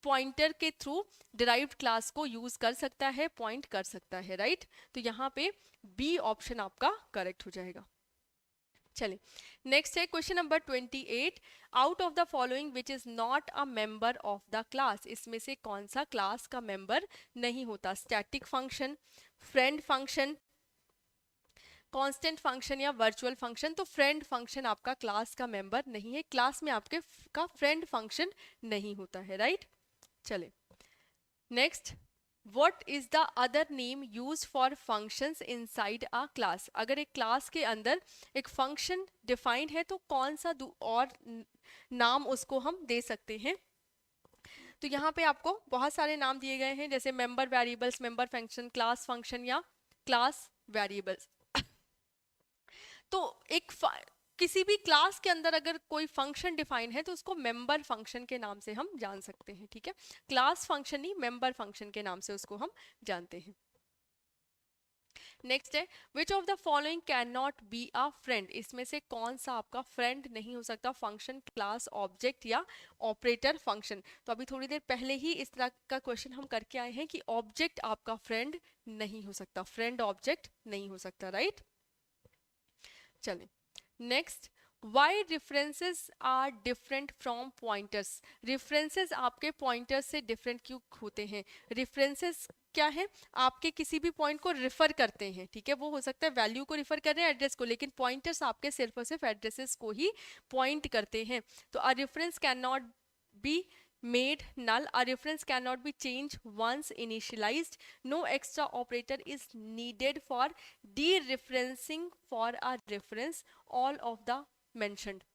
पॉइंटर के थ्रू डिराइव्ड क्लास को यूज कर सकता है, पॉइंट कर सकता है, राइट। तो यहाँ पे बी ऑप्शन आपका करेक्ट हो जाएगा। चलिए नेक्स्ट है question number 28, out of the following which is not a member of the class, इसमें से कौन सा क्लास का मेंबर नहीं होता। Static function, friend function, constant function या वर्चुअल फंक्शन। तो फ्रेंड फंक्शन आपका क्लास का मेंबर नहीं है, क्लास में आपके का फ्रेंड फंक्शन नहीं होता है, राइट। चले next, what is the other name use for functions inside a class. अगर एक क्लास के अंदर एक फंक्शन डिफाइंड है तो कौन सा और नाम उसको हम दे सकते हैं। तो यहाँ पे आपको बहुत सारे नाम दिए गए हैं, जैसे member variables, member function, class function या क्लास वेरिएबल्स। तो एक किसी भी क्लास के अंदर अगर कोई फंक्शन डिफाइन है तो उसको मेंबर फंक्शन के नाम से हम जान सकते हैं, ठीक है। क्लास फंक्शन नहीं, मेंबर फंक्शन के नाम से उसको हम जानते हैं। नेक्स्ट है which of the following can not be a friend, इसमें से कौन सा आपका फ्रेंड नहीं हो सकता। फंक्शन, क्लास, ऑब्जेक्ट या ऑपरेटर फंक्शन। तो अभी थोड़ी देर पहले ही इस तरह का क्वेश्चन हम करके आए हैं कि ऑब्जेक्ट आपका फ्रेंड नहीं हो सकता, फ्रेंड ऑब्जेक्ट नहीं हो सकता, राइट। चलिए next, why references are different from pointers, references आपके पॉइंटर्स से डिफरेंट क्यों होते हैं। रेफरेंसेस क्या है, आपके किसी भी पॉइंट को रिफर करते हैं, ठीक है, वो हो सकता है वैल्यू को रिफर कर रहे हैं, एड्रेस को, लेकिन पॉइंटर्स आपके सिर्फ और सिर्फ एड्रेसेस को ही पॉइंट करते हैं। तो अ reference can not B made null, a reference cannot be changed once initialized, no extra operator is needed for dereferencing for a reference, all of the mentioned।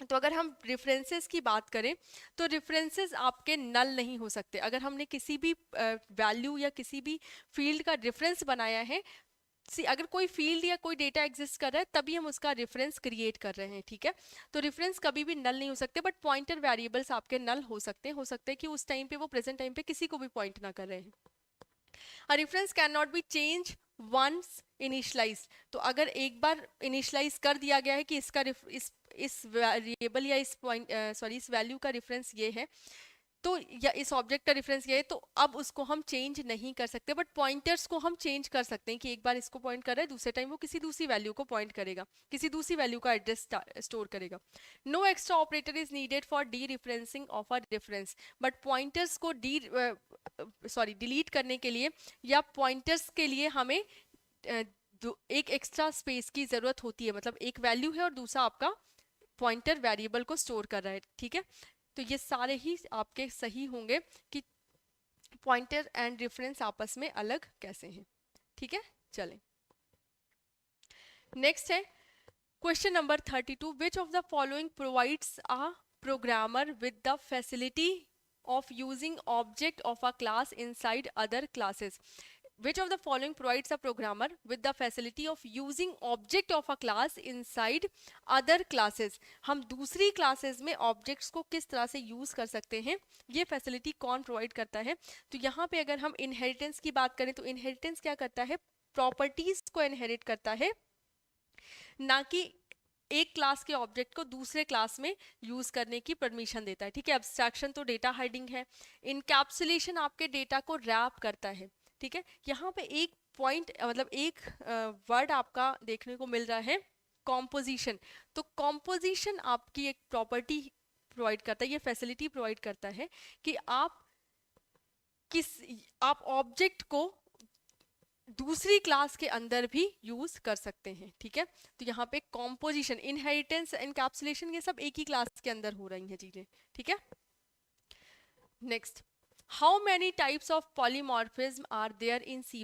तो अगर हम रेफरेंसेस की बात करें तो रेफरेंसेस आपके नल नहीं हो सकते। अगर हमने किसी भी वैल्यू या किसी भी फील्ड का रेफरेंस बनाया है, अगर कोई फील्ड या कोई डेटा एग्जिस्ट कर रहा है तभी हम उसका रेफरेंस क्रिएट कर रहे हैं, ठीक है। तो रेफरेंस कभी भी नल नहीं हो सकते, बट पॉइंटर वेरिएबल्स आपके नल हो सकते हैं, कि उस टाइम पे वो प्रेजेंट टाइम पे किसी को भी पॉइंट ना कर रहे हैं। A reference can not be change once initialise, तो अगर एक बार इनिशलाइज कर दिया गया है कि इसका इस वेरिएबल या इस पॉइंट इस वैल्यू का रेफरेंस ये है, तो या इस ऑब्जेक्ट का रेफरेंस ये है, तो अब उसको हम चेंज नहीं कर सकते। बट पॉइंटर्स को हम चेंज कर सकते हैं कि एक बार इसको पॉइंट कर रहा है, दूसरे टाइम वो किसी दूसरी वैल्यू को पॉइंट करेगा, किसी दूसरी वैल्यू का एड्रेस स्टोर करेगा। No extra operator is needed for dereferencing of a reference, but pointers को डिलीट करने के लिए या पॉइंटर्स के लिए हमें एक एक्स्ट्रा स्पेस की जरूरत होती है, मतलब एक वैल्यू है और दूसरा आपका पॉइंटर वेरिएबल को स्टोर कर रहा है, ठीक है। तो ये सारे ही आपके सही होंगे कि पॉइंटर एंड रेफरेंस आपस में अलग कैसे हैं, ठीक है। चलें नेक्स्ट है question number 32, which of the following provides a programmer with the facility of using object of a class inside other classes, which of the following provides a programmer with the facility of using object of a class inside other classes। हम दूसरी classes में objects को किस तरह से use कर सकते हैं, ये फैसिलिटी कौन प्रोवाइड करता है। तो यहाँ पे अगर हम इनहेरिटेंस की बात करें तो इनहेरिटेंस क्या करता है, प्रॉपर्टीज को इनहेरिट करता है ना कि एक क्लास के ऑब्जेक्ट को दूसरे क्लास में यूज करने की परमिशन देता है, ठीक है। एब्स्ट्रैक्शन तो डेटा हाइडिंग है, इनकैप्सुलेशन आपके डेटा को रैप करता है, ठीक है। यहाँ पे एक पॉइंट मतलब एक वर्ड आपका देखने को मिल रहा है, कॉम्पोजिशन। तो कॉम्पोजिशन आपकी एक प्रॉपर्टी प्रोवाइड करता है, ये फैसिलिटी प्रोवाइड करता है कि आप ऑब्जेक्ट को दूसरी क्लास के अंदर भी यूज कर सकते हैं, ठीक है। तो यहाँ पे कॉम्पोजिशन, इनहेरिटेंस, एनकैप्सुलेशन ये सब एक ही क्लास के अंदर हो रही हैं चीजें, ठीक है। Next, how many types of polymorphism are there in C++?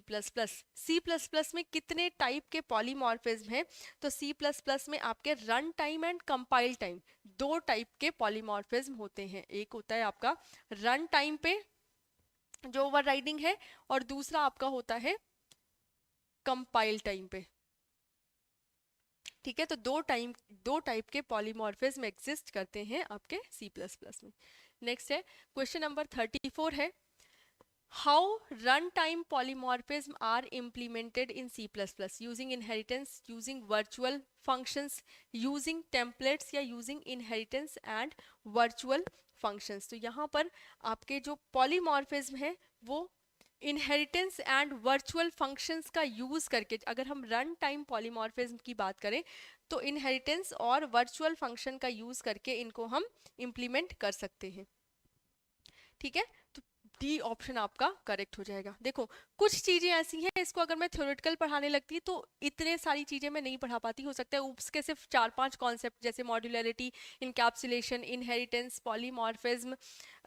C++ में कितने टाइप के पॉलीमॉर्फिज्म हैं? तो C++ में आपके run time and compile time, दो टाइप के पॉलीमॉर्फिज्म होते हैं। एक होता है आपका रन टाइम पे जो ओवरराइडिंग है, और दूसरा आपका होता है कंपाइल टाइम पे, ठीक है। तो दो टाइप के पॉलीमॉर्फिज्म एग्जिस्ट करते हैं आपके C++ में। नेक्स्ट है क्वेश्चन नंबर 34 है, how run time polymorphism are implemented in C++ using inheritance, using virtual functions, using templates या using inheritance and virtual functions. तो यहाँ पर आपके जो पॉलीमॉर्फिज्म है वो इनहेरिटेंस एंड वर्चुअल फंक्शंस का यूज करके, अगर हम रन टाइम पॉलीमॉर्फिज्म की बात करें तो इनहेरिटेंस और वर्चुअल फंक्शन का यूज करके इनको हम इम्प्लीमेंट कर सकते हैं, ठीक है। तो डी ऑप्शन आपका करेक्ट हो जाएगा। देखो कुछ चीजें ऐसी हैं, इसको अगर मैं थ्योरेटिकल पढ़ाने लगती तो इतने सारी चीजें मैं नहीं पढ़ा पाती, हो सकता है ऊप्स के सिर्फ 4-5 कॉन्सेप्ट जैसे modularity, encapsulation, inheritance, polymorphism,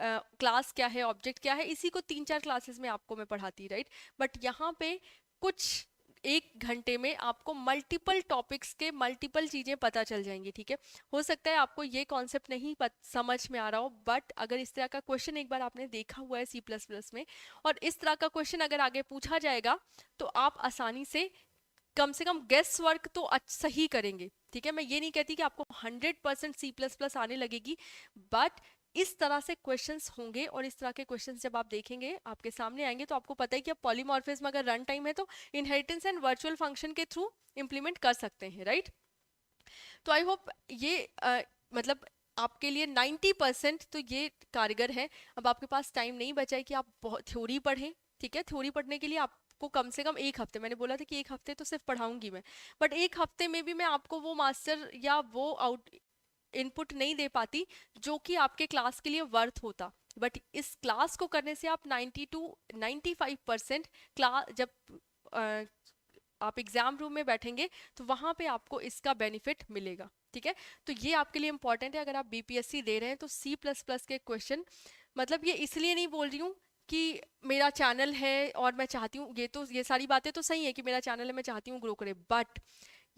class क्या है, ऑब्जेक्ट क्या है, इसी को 3-4 क्लासेस में आपको मैं पढ़ाती, राइट। बट यहाँ पे कुछ एक घंटे में आपको मल्टीपल टॉपिक्स के मल्टीपल चीजें पता चल जाएंगी, ठीक है। हो सकता है आपको ये कॉन्सेप्ट नहीं समझ में आ रहा हो, बट अगर इस तरह का क्वेश्चन एक बार आपने देखा हुआ है C++ में, और इस तरह का क्वेश्चन अगर आगे पूछा जाएगा तो आप आसानी से कम गेस वर्क तो सही करेंगे, ठीक है। मैं ये नहीं कहती कि आपको 100% C++ आने लगेगी, बट इस तरह से क्वेश्चंस होंगे, और इस तरह के क्वेश्चंस जब आप देखेंगे आपके सामने आएंगे तो आपको पता है कि अब पॉलीमॉर्फिज्म अगर रन टाइम है तो इनहेरिटेंस एंड वर्चुअल फंक्शन के थ्रू इंप्लीमेंट कर सकते हैं, राइट। तो आई होप ये मतलब आपके लिए 90% तो ये कारगर है। अब आपके पास टाइम नहीं बचा है कि आप बहुत थ्योरी पढ़ें, ठीक है। थ्योरी पढ़ने के लिए आपको कम से कम एक हफ्ते, मैंने बोला था कि एक हफ्ते तो सिर्फ पढ़ाऊंगी मैं, बट एक हफ्ते में भी मैं आपको वो मास्टर या वो इनपुट नहीं दे पाती जो कि आपके क्लास के लिए वर्थ होता। बट इस क्लास को करने से आप 90 to 95% क्लास जब आप एग्जाम रूम में बैठेंगे तो वहां पे आपको इसका बेनिफिट मिलेगा, ठीक है। तो ये आपके लिए इंपॉर्टेंट है अगर आप BPSC दे रहे हैं तो C++ के क्वेश्चन, मतलब ये इसलिए नहीं बोल रही हूँ कि मेरा चैनल है और मैं चाहती हूँ, ये सारी बातें तो सही है कि मेरा चैनल है, मैं चाहती हूँ ग्रो करे, बट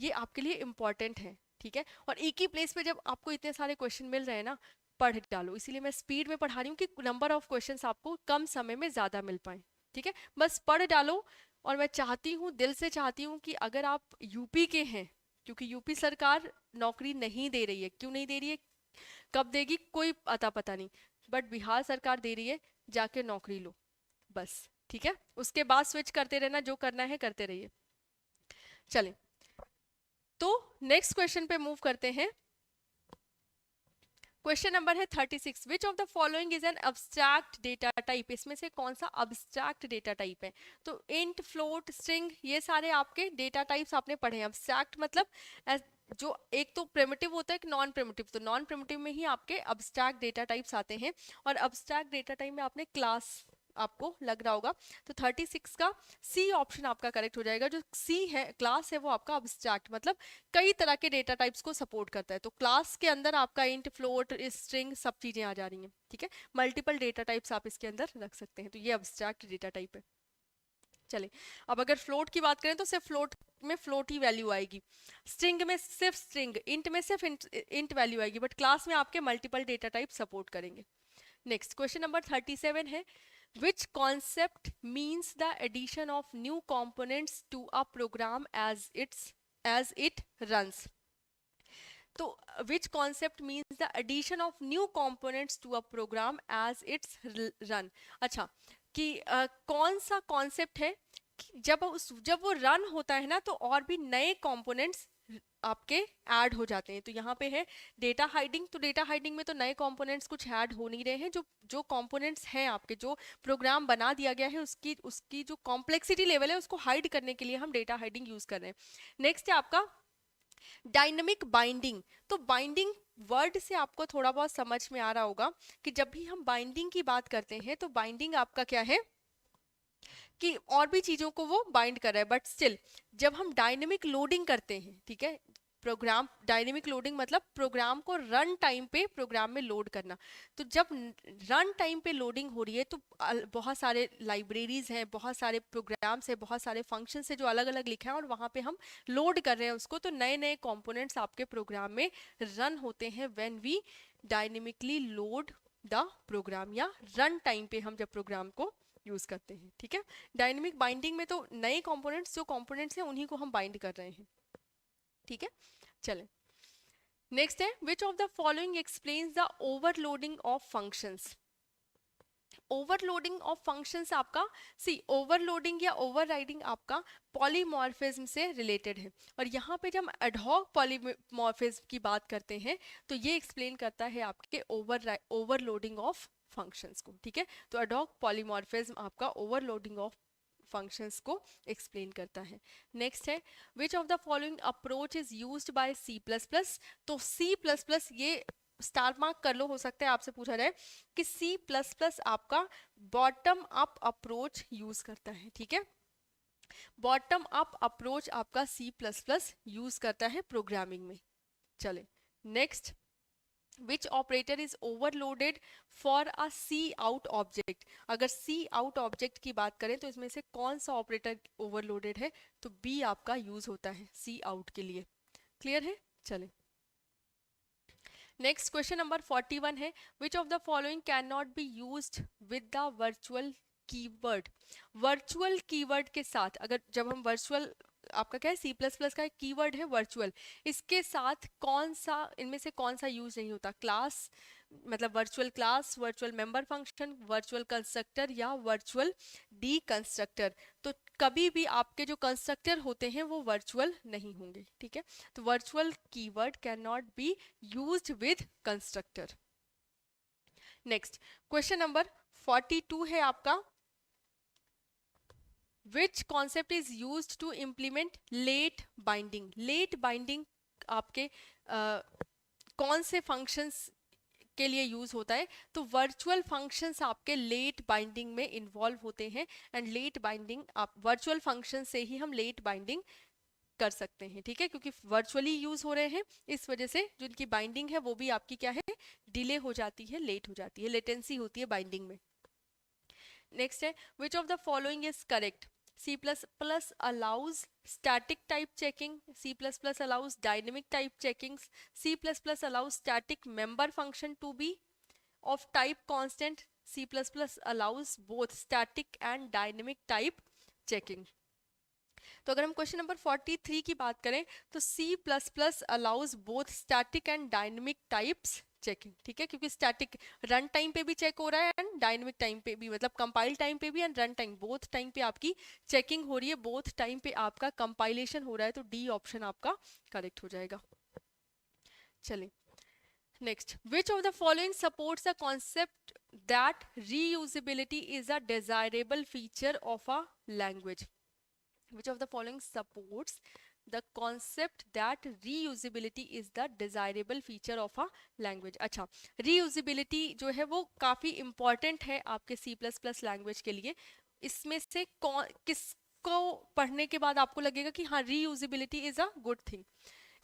ये आपके लिए इंपॉर्टेंट है, ठीक है। और एक ही प्लेस पे जब आपको इतने सारे क्वेश्चन मिल रहे हैं ना, पढ़ डालो। इसीलिए मैं स्पीड में पढ़ा रही हूँ कि नंबर ऑफ क्वेश्चंस आपको कम समय में ज्यादा मिल पाए, ठीक है। बस पढ़ डालो। और मैं चाहती हूँ, दिल से चाहती हूँ कि अगर आप यूपी के हैं, क्योंकि यूपी सरकार नौकरी नहीं दे रही है, क्यों नहीं दे रही है, कब देगी कोई पता नहीं, बट बिहार सरकार दे रही है, जाके नौकरी लो बस, ठीक है। उसके बाद स्विच करते रहना, जो करना है करते रहिए। चलें, तो नेक्स्ट क्वेश्चन पे मूव करते हैं। क्वेश्चन नंबर है 36, विच of the following is an abstract data type? इसमें से कौन सा अब्स्ट्रैक्ट डेटा टाइप है? तो इंट, फ्लोट, स्ट्रिंग, ये सारे आपके डेटा टाइप्स आपने पढ़े हैं। अब्स्ट्रैक्ट मतलब जो एक तो प्रिमिटिव होता है, एक नॉन प्रिमिटिव, तो नॉन प्रिमिटिव में ही आपके अब्स्ट्रैक्ट डेटा टाइप्स आते हैं। और अब्स्ट्रैक्ट डेटा टाइप में आपने क्लास, आपको लग रहा होगा, तो 36 का सी ऑप्शन आपका करेक्ट हो जाएगा। जो सी है, क्लास है, वो आपका अब्स्ट्रैक्ट मतलब कई तरह के डेटा टाइप्स को सपोर्ट करता है। तो क्लास के अंदर आपका इंट, फ्लोट, स्ट्रिंग सब चीजें आ जा रही हैं, ठीक है। मल्टीपल डेटा टाइप्स आप इसके अंदर रख सकते हैं, तो ये अब्स्ट्रैक्ट डेटा टाइप है। चले, अब अगर फ्लोट की बात करें तो सिर्फ फ्लोट में फ्लोट ही वैल्यू आएगी, स्ट्रिंग में सिर्फ स्ट्रिंग, इंट में सिर्फ इंट वैल्यू आएगी, बट क्लास में आपके मल्टीपल डेटा टाइप सपोर्ट करेंगे। नेक्स्ट क्वेश्चन नंबर 37 है, which concept means the addition of new components to a program as it runs? तो which concept means the addition of new components to a program as it's run? अच्छा, कि कौन सा concept है कि जब वो रन होता है ना तो और भी नए कंपोनेंट्स आपके ऐड हो जाते हैं। तो यहाँ पे है डेटा हाइडिंग, तो डेटा हाइडिंग में तो नए कंपोनेंट्स कुछ ऐड हो नहीं रहे हैं, जो जो कंपोनेंट्स हैं आपके, जो प्रोग्राम बना दिया गया है उसकी उसकी जो कॉम्प्लेक्सिटी लेवल है उसको हाइड करने के लिए हम डेटा हाइडिंग यूज कर रहे हैं। नेक्स्ट है आपका डायनेमिक बाइंडिंग। तो बाइंडिंग वर्ड से आपको थोड़ा बहुत समझ में आ रहा होगा कि जब भी हम बाइंडिंग की बात करते हैं तो बाइंडिंग आपका क्या है कि और भी चीजों को वो बाइंड कर रहा है, बट स्टिल जब हम डायनेमिक लोडिंग करते हैं, ठीक है, प्रोग्राम डायनेमिक लोडिंग मतलब प्रोग्राम को रन टाइम पे प्रोग्राम में लोड करना। तो जब रन टाइम पे लोडिंग हो रही है तो बहुत सारे लाइब्रेरीज हैं, बहुत सारे प्रोग्राम्स हैं, बहुत सारे फंक्शंस है जो अलग अलग लिखे हैं और वहाँ पे हम लोड कर रहे हैं उसको, तो नए नए कंपोनेंट्स आपके प्रोग्राम में रन होते हैं when we dynamically load the program, या रन टाइम पे हम जब प्रोग्राम को यूज करते हैं। ठीक है, डायनेमिक बाइंडिंग में तो नए कंपोनेंट्स जो कंपोनेंट्स हैं उन्हीं को हम बाइंड कर रहे हैं। ठीक है, चलें नेक्स्ट है which of the following explains the overloading of functions. Overloading of functions आपका सी ओवरलोडिंग या ओवरराइडिंग आपका पॉलीमॉर्फिज्म से रिलेटेड है, और यहाँ पे जब हम एडहॉक पॉलीमॉर्फिज्म की बात करते हैं तो ये एक्सप्लेन करता है आपके ओवरलोडिंग ऑफ फंक्शंस को। ठीक है, तो एडहॉक पॉलीमॉर्फिज्म आपका ओवरलोडिंग ऑफ फंक्शंस को एक्सप्लेन करता है। नेक्स्ट है which of the following approach is used by C plus plus. तो सी प्लस प्लस, ये स्टार मार्क कर लो, हो सकता है आपसे पूछा जाए कि सी प्लस प्लस आपका बॉटम अप अप्रोच यूज करता है। ठीक है, बॉटम अप अप्रोच आपका सी प्लस प्लस यूज करता है प्रोग्रामिंग में। चले next, which operator is overloaded for a cout object. अगर सी आउट ऑब्जेक्ट की बात करें तो इसमें से कौन सा ऑपरेटर ओवरलोडेड है, तो बी आपका यूज होता है सी आउट के लिए। क्लियर है, चले नेक्स्ट क्वेश्चन नंबर 41 है which of the following can not be used with the virtual keyword. Virtual keyword के साथ, अगर जब हम वर्चुअल, आपका क्या है सी प्लस प्लस का एक कीवर्ड है वर्चुअल, इसके साथ कौन सा, इनमें से कौन सा यूज नहीं होता। क्लास मतलब virtual class, virtual member function, virtual constructor या वर्चुअल डी कंस्ट्रक्टर। तो कभी भी आपके जो कंस्ट्रक्टर होते हैं वो वर्चुअल नहीं होंगे। ठीक है, तो virtual keyword can not be used with constructor. Next question number 42 है आपका which concept is used to implement late binding. Late binding आपके कौन से फंक्शंस के लिए यूज होता है, तो वर्चुअल फंक्शंस आपके लेट बाइंडिंग में इन्वॉल्व होते हैं, एंड लेट बाइंडिंग आप वर्चुअल फंक्शन से ही हम लेट बाइंडिंग कर सकते हैं। ठीक है, क्योंकि वर्चुअली यूज हो रहे हैं इस वजह से जो इनकी बाइंडिंग है वो भी आपकी क्या है, डिले हो जाती है, लेट हो जाती है, लेटेंसी होती है बाइंडिंग में। नेक्स्ट है which of the following is correct. C++ allows static type checking, C++ allows dynamic type checkings, C++ allows static member function to be of type constant, C++ allows both static and dynamic type checking। तो अगर हम question number 43 की बात करें तो C++ allows both static and dynamic types checking. ठीक है, क्योंकि स्टैटिक रन टाइम पे भी चेक हो रहा है एंड डायनेमिक टाइम पे भी, मतलब कंपाइल टाइम पे भी and run time, both time पे आपकी चेकिंग हो रही है, बोथ टाइम पे आपका कंपाइलेशन हो रहा है, तो डी ऑप्शन आपका करेक्ट हो जाएगा। चलिए next, which of the following supports the concept that reusability is a desirable feature of a language. which of the following supports the concept that reusability is the desirable feature of a language। अच्छा, reusability जो है वो काफ़ी important है आपके C++ language के लिए। इसमें से कौन किसको पढ़ने के बाद आपको लगेगा कि हाँ reusability is a good thing।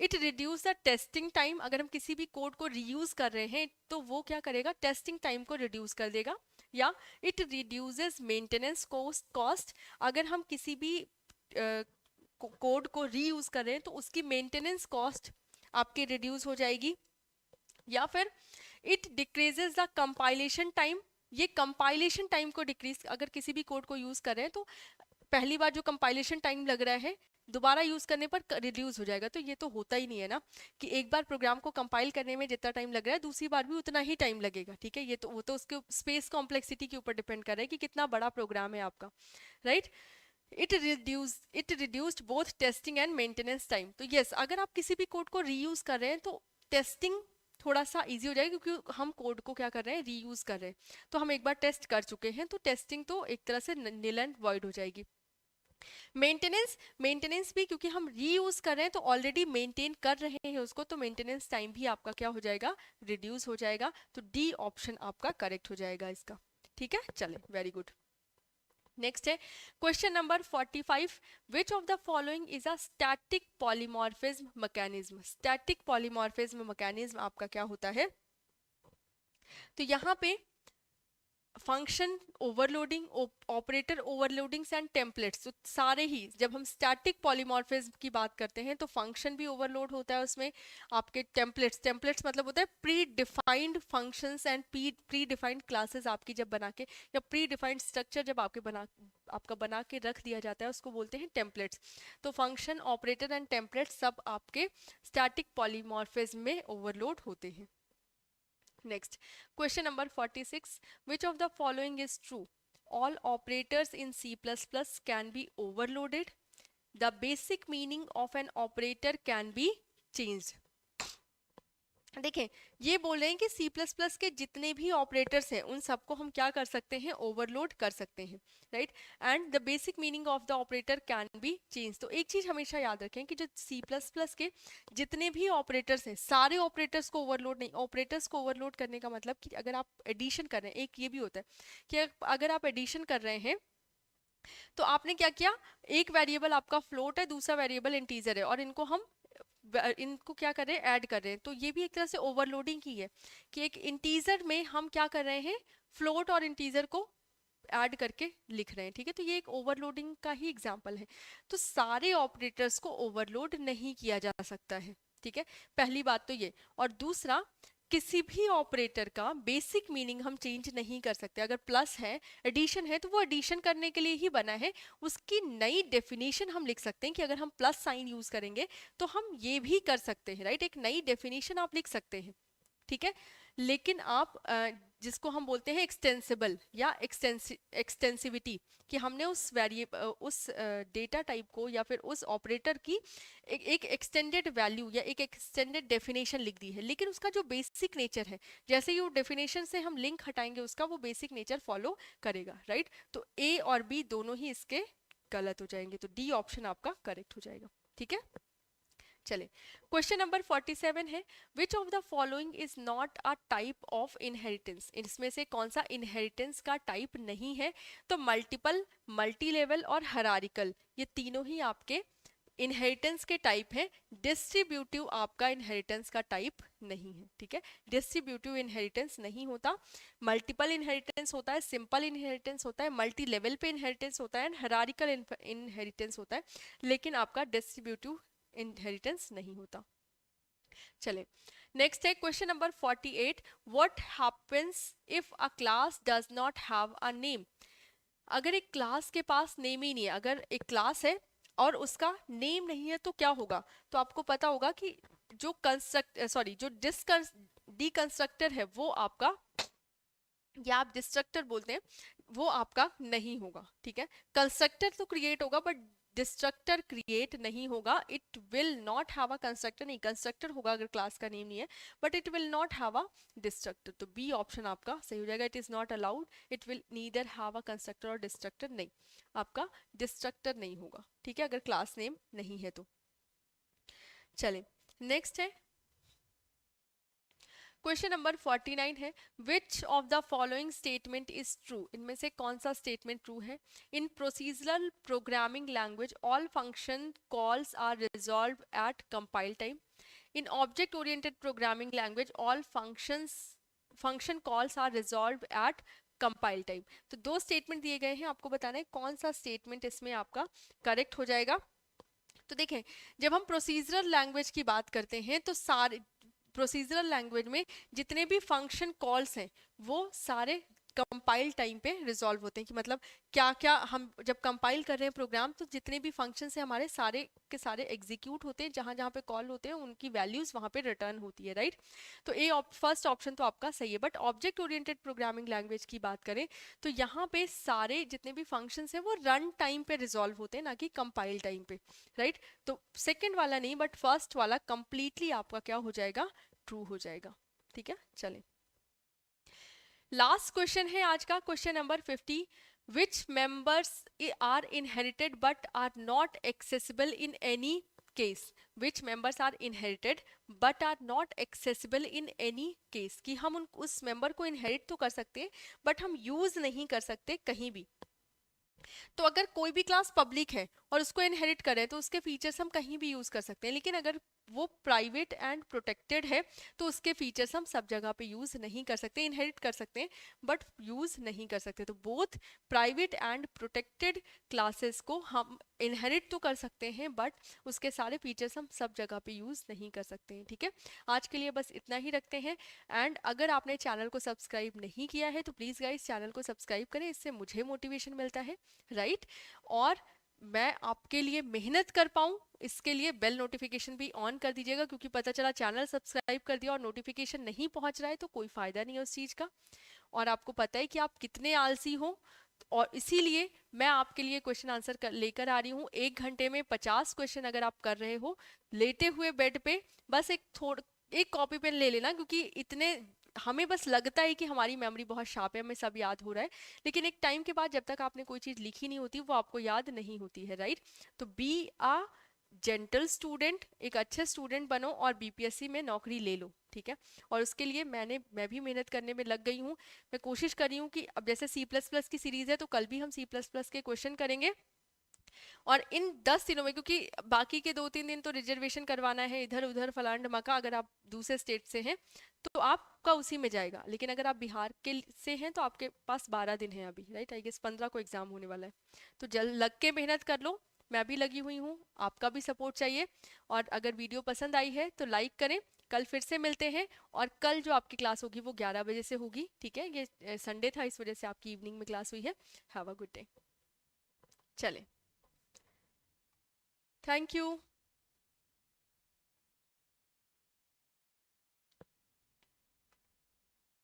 It reduce the testing time. अगर हम किसी भी कोड को रीयूज कर रहे हैं तो वो क्या करेगा, टेस्टिंग टाइम को रिड्यूस कर देगा। या इट रिड्यूसेस मेंटेनेंस कॉस्ट। अगर हम किसी भी कोड को रीयूज कर रहे हैं तो उसकी मेंटेनेंस कॉस्ट आपकी रिड्यूस हो जाएगी। या फिर it decreases the compilation time. ये कंपाइलेशन टाइम को डिक्रीज, अगर किसी भी कोड को यूज कर रहे हैं तो पहली बार जो कंपाइलेशन टाइम लग रहा है दोबारा यूज करने पर रिड्यूस हो जाएगा। तो ये तो होता ही नहीं है ना कि एक बार प्रोग्राम को कंपाइल करने में जितना टाइम लग रहा है दूसरी बार भी उतना ही टाइम लगेगा। ठीक है, ये तो वो तो उसके स्पेस कॉम्प्लेक्सिटी के ऊपर डिपेंड कर रहा है कि कितना बड़ा प्रोग्राम है आपका, right. It reduced both testing and maintenance time. तो यस, अगर आप किसी भी कोड को रीयूज कर रहे हैं तो टेस्टिंग थोड़ा सा इजी हो जाएगा, क्योंकि हम कोड को क्या कर रहे हैं, रीयूज कर रहे हैं। तो हम एक बार टेस्ट कर चुके हैं, तो टेस्टिंग तो एक तरह से निल एंड वॉइड हो जाएगी। मेंटेनेंस भी क्योंकि हम रीयूज कर रहे हैं तो ऑलरेडी मेंटेन कर रहे हैं उसको, तो मेंटेनेंस टाइम भी आपका क्या हो जाएगा, रिड्यूस हो जाएगा। तो डी ऑप्शन आपका करेक्ट हो जाएगा इसका। ठीक है, चले, वेरी गुड। नेक्स्ट है question number 45, which of the following is a static polymorphism mechanism. Static polymorphism mechanism आपका क्या होता है, तो यहाँ पे function overloading, operator overloadings and templates, तो सारे ही जब हम स्टैटिक पॉलीमॉर्फिज्म की बात करते हैं तो फंक्शन भी ओवरलोड होता है उसमें, आपके टेम्पलेट्स मतलब होता है pre defined functions and pre defined classes आपकी जब बना के, या प्री डिफाइंड स्ट्रक्चर जब आपका बना के रख दिया जाता है उसको बोलते हैं टेम्पलेट्स। तो फंक्शन, ऑपरेटर एंड टेम्पलेट्स सब आपके स्टैटिक पॉलीमॉर्फिज्म में ओवरलोड होते हैं। Next, question number 46. Which of the following is true? All operators in C++ can be overloaded. The basic meaning of an operator can be changed. देखें, ये बोल रहे हैं कि C++ के जितने भी ऑपरेटर्स हैं उन सबको हम क्या कर सकते हैं, ओवरलोड कर सकते हैं, right. And the basic meaning of the operator can be change. तो एक चीज हमेशा याद रखें कि जो C++ के जितने भी ऑपरेटर्स हैं, सारे ऑपरेटर्स को ओवरलोड नहीं, ऑपरेटर्स को ओवरलोड करने का मतलब कि अगर आप एडिशन कर रहे हैं, एक ये भी होता है कि अगर आप एडिशन कर रहे हैं तो आपने क्या किया, एक वेरिएबल आपका फ्लोट है, दूसरा वेरिएबल इंटीजर है, और इनको क्या कर रहे हैं, ऐड कर रहे हैं। तो ये भी एक तरह से ओवरलोडिंग की है कि एक इंटीजर में हम क्या कर रहे हैं, फ्लोट और इंटीजर को ऐड करके लिख रहे हैं। ठीक है, तो ये एक ओवरलोडिंग का ही एग्जांपल है। तो सारे ऑपरेटर्स को ओवरलोड नहीं किया जा सकता है। ठीक है, पहली बात तो ये। और दूसरा, किसी भी ऑपरेटर का बेसिक मीनिंग हम चेंज नहीं कर सकते। अगर प्लस है, एडिशन है, तो वो एडिशन करने के लिए ही बना है। उसकी नई डेफिनेशन हम लिख सकते हैं कि अगर हम प्लस साइन यूज करेंगे तो हम ये भी कर सकते हैं, राइट। एक नई डेफिनेशन आप लिख सकते हैं, ठीक है। लेकिन आप जिसको हम बोलते हैं एक्सटेंसिबल या एक्सटेंसिविटी, कि हमने उस डेटा टाइप को या फिर उस ऑपरेटर की एक एक्सटेंडेड वैल्यू या एक एक्सटेंडेड डेफिनेशन लिख दी है, लेकिन उसका जो बेसिक नेचर है, जैसे ही वो डेफिनेशन से हम लिंक हटाएंगे उसका, वो बेसिक नेचर फॉलो करेगा, राइट। तो ए और बी दोनों ही इसके गलत हो जाएंगे, तो डी ऑप्शन आपका करेक्ट हो जाएगा। ठीक है, चले, क्वेश्चन नंबर 47 है, which of the following is not a type of inheritance. इसमें से कौन सा इनहेरिटेंस का टाइप नहीं है, तो मल्टीपल, मल्टी लेवल और हरारिकल, ये तीनों ही आपके इनहेरिटेंस के टाइप है। डिस्ट्रीब्यूटिव आपका इनहेरिटेंस का टाइप नहीं है। ठीक है, डिस्ट्रीब्यूटिव इनहेरिटेंस नहीं होता, मल्टीपल इनहेरिटेंस होता है, सिंपल इनहेरिटेंस होता है, मल्टी लेवल पे इनहेरिटेंस होता है, हरारिकल इनहेरिटेंस होता है, लेकिन आपका डिस्ट्रीब्यूटिव इनहेरिटेंस नहीं होता। चले, नेक्स्ट है question number 48, what happens if a class does not have a name. अगर एक क्लास के पास नेम ही नहीं है, अगर एक क्लास है और उसका नेम नहीं है तो क्या होगा, तो आपको पता होगा कि जो डिकंस्ट्रक्टर है वो आपका, या आप डिस्ट्रक्टर बोलते हैं, वो आपका नहीं होगा। ठीक है, कंस्ट्रक्टर तो क्रिएट होगा बट डिस्ट्रक्टर क्रिएट नहीं होगा। It will not have a constructor, नहीं, कंस्ट्रक्टर होगा अगर क्लास का नेम नहीं है, but it will not have a destructor. तो बी ऑप्शन आपका सही हो जाएगा। It is not allowed, it will neither have a constructor और डिस्ट्रक्टर, नहीं, आपका डिस्ट्रक्टर नहीं होगा। ठीक है, अगर क्लास नेम नहीं है तो। चले, नेक्स्ट है क्वेश्चन नंबर 49 है, which of the following statement is true. इनमें से कौन सा स्टेटमेंट ट्रू है। In procedural programming language all function calls are resolve at compile time. In object oriented programming language all function calls are resolve at compile time. तो दो statement दिए गए हैं, आपको बताना है कौन सा स्टेटमेंट इसमें आपका करेक्ट हो जाएगा। तो देखें, जब हम प्रोसीजरल लैंग्वेज की बात करते हैं तो सारे प्रोसीजरल लैंग्वेज में जितने भी फंक्शन कॉल्स हैं वो सारे कंपाइल टाइम पे रिजॉल्व होते हैं, कि मतलब क्या क्या हम जब कंपाइल कर रहे हैं प्रोग्राम तो जितने भी फंक्शन है हमारे सारे के सारे एग्जीक्यूट होते हैं, जहाँ जहाँ पे कॉल होते हैं उनकी वैल्यूज वहाँ पे रिटर्न होती है, राइट। तो ए फर्स्ट ऑप्शन तो आपका सही है। But object oriented programming language की बात करें तो यहाँ पे सारे जितने भी फंक्शन हैं वो रन टाइम पे रिजॉल्व होते हैं, ना कि कंपाइल टाइम पे, राइट। तो सेकेंड वाला नहीं बट फर्स्ट वाला कंप्लीटली आपका क्या हो जाएगा, ट्रू हो जाएगा, ठीक है। चलें, लास्ट क्वेश्चन है आज का, question number 50। Which members are inherited but are not accessible in any case. Which members are inherited but are not accessible in any case, कि हम उस मेंबर को इनहेरिट तो कर सकते हैं बट हम यूज नहीं कर सकते कहीं भी। तो अगर कोई भी क्लास पब्लिक है और उसको इनहेरिट करें तो उसके फीचर्स हम कहीं भी यूज कर सकते हैं, लेकिन अगर वो प्राइवेट एंड प्रोटेक्टेड है तो उसके फीचर्स हम सब जगह पे यूज नहीं कर सकते। इनहेरिट कर सकते हैं बट यूज नहीं कर सकते। तो both private and protected classes को हम इनहेरिट तो कर सकते हैं बट उसके सारे फीचर्स हम सब जगह पे यूज नहीं कर सकते हैं, ठीक है। आज के लिए बस इतना ही रखते हैं। एंड अगर आपने चैनल को सब्सक्राइब नहीं किया है तो प्लीज गाइस चैनल को सब्सक्राइब करें, इससे मुझे मोटिवेशन मिलता है, राइट। और मैं आपके लिए मेहनत कर पाऊँ इसके लिए बेल नोटिफिकेशन भी ऑन कर दीजिएगा, क्योंकि पता चला चैनल सब्सक्राइब कर दिया और नोटिफिकेशन नहीं पहुंच रहा है तो कोई फायदा नहीं है उस चीज़ का। और आपको पता है कि आप कितने आलसी हो, और इसीलिए मैं आपके लिए क्वेश्चन आंसर लेकर आ रही हूँ। 1 घंटे में 50 क्वेश्चन अगर आप कर रहे हो लेटे हुए बेड पे, बस एक कॉपी पेन ले लेना, क्योंकि इतने हमें बस लगता है कि हमारी मेमोरी बहुत शार्प है, हमें सब याद हो रहा है, लेकिन एक टाइम के बाद जब तक आपने कोई चीज़ लिखी नहीं होती वो आपको याद नहीं होती है, राइट। तो बी आ जेंटल स्टूडेंट, एक अच्छे स्टूडेंट बनो और बीपीएससी में नौकरी ले लो, ठीक है। और उसके लिए मैं भी मेहनत करने में लग गई हूँ। मैं कोशिश कर रही हूँ कि अब जैसे C++ की सीरीज है तो कल भी हम C++ के क्वेश्चन करेंगे, और इन 10 दिनों में, क्योंकि बाकी के 2-3 दिन तो रिजर्वेशन करवाना है इधर उधर फलान ढमाका, अगर आप दूसरे स्टेट से हैं तो आपका उसी में जाएगा, लेकिन अगर आप बिहार के से हैं तो आपके पास 12 दिन है अभी, राइट। आई गेस 15 को एग्जाम होने वाला है। तो जल लग के मेहनत कर लो, मैं भी लगी हुई हूँ, आपका भी सपोर्ट चाहिए। और अगर वीडियो पसंद आई है तो लाइक करें। कल फिर से मिलते हैं, और कल जो आपकी क्लास होगी वो 11 बजे से होगी, ठीक है। ये संडे था इस वजह से आपकी इवनिंग में क्लास हुई है। Have a good day. चले, थैंक यू।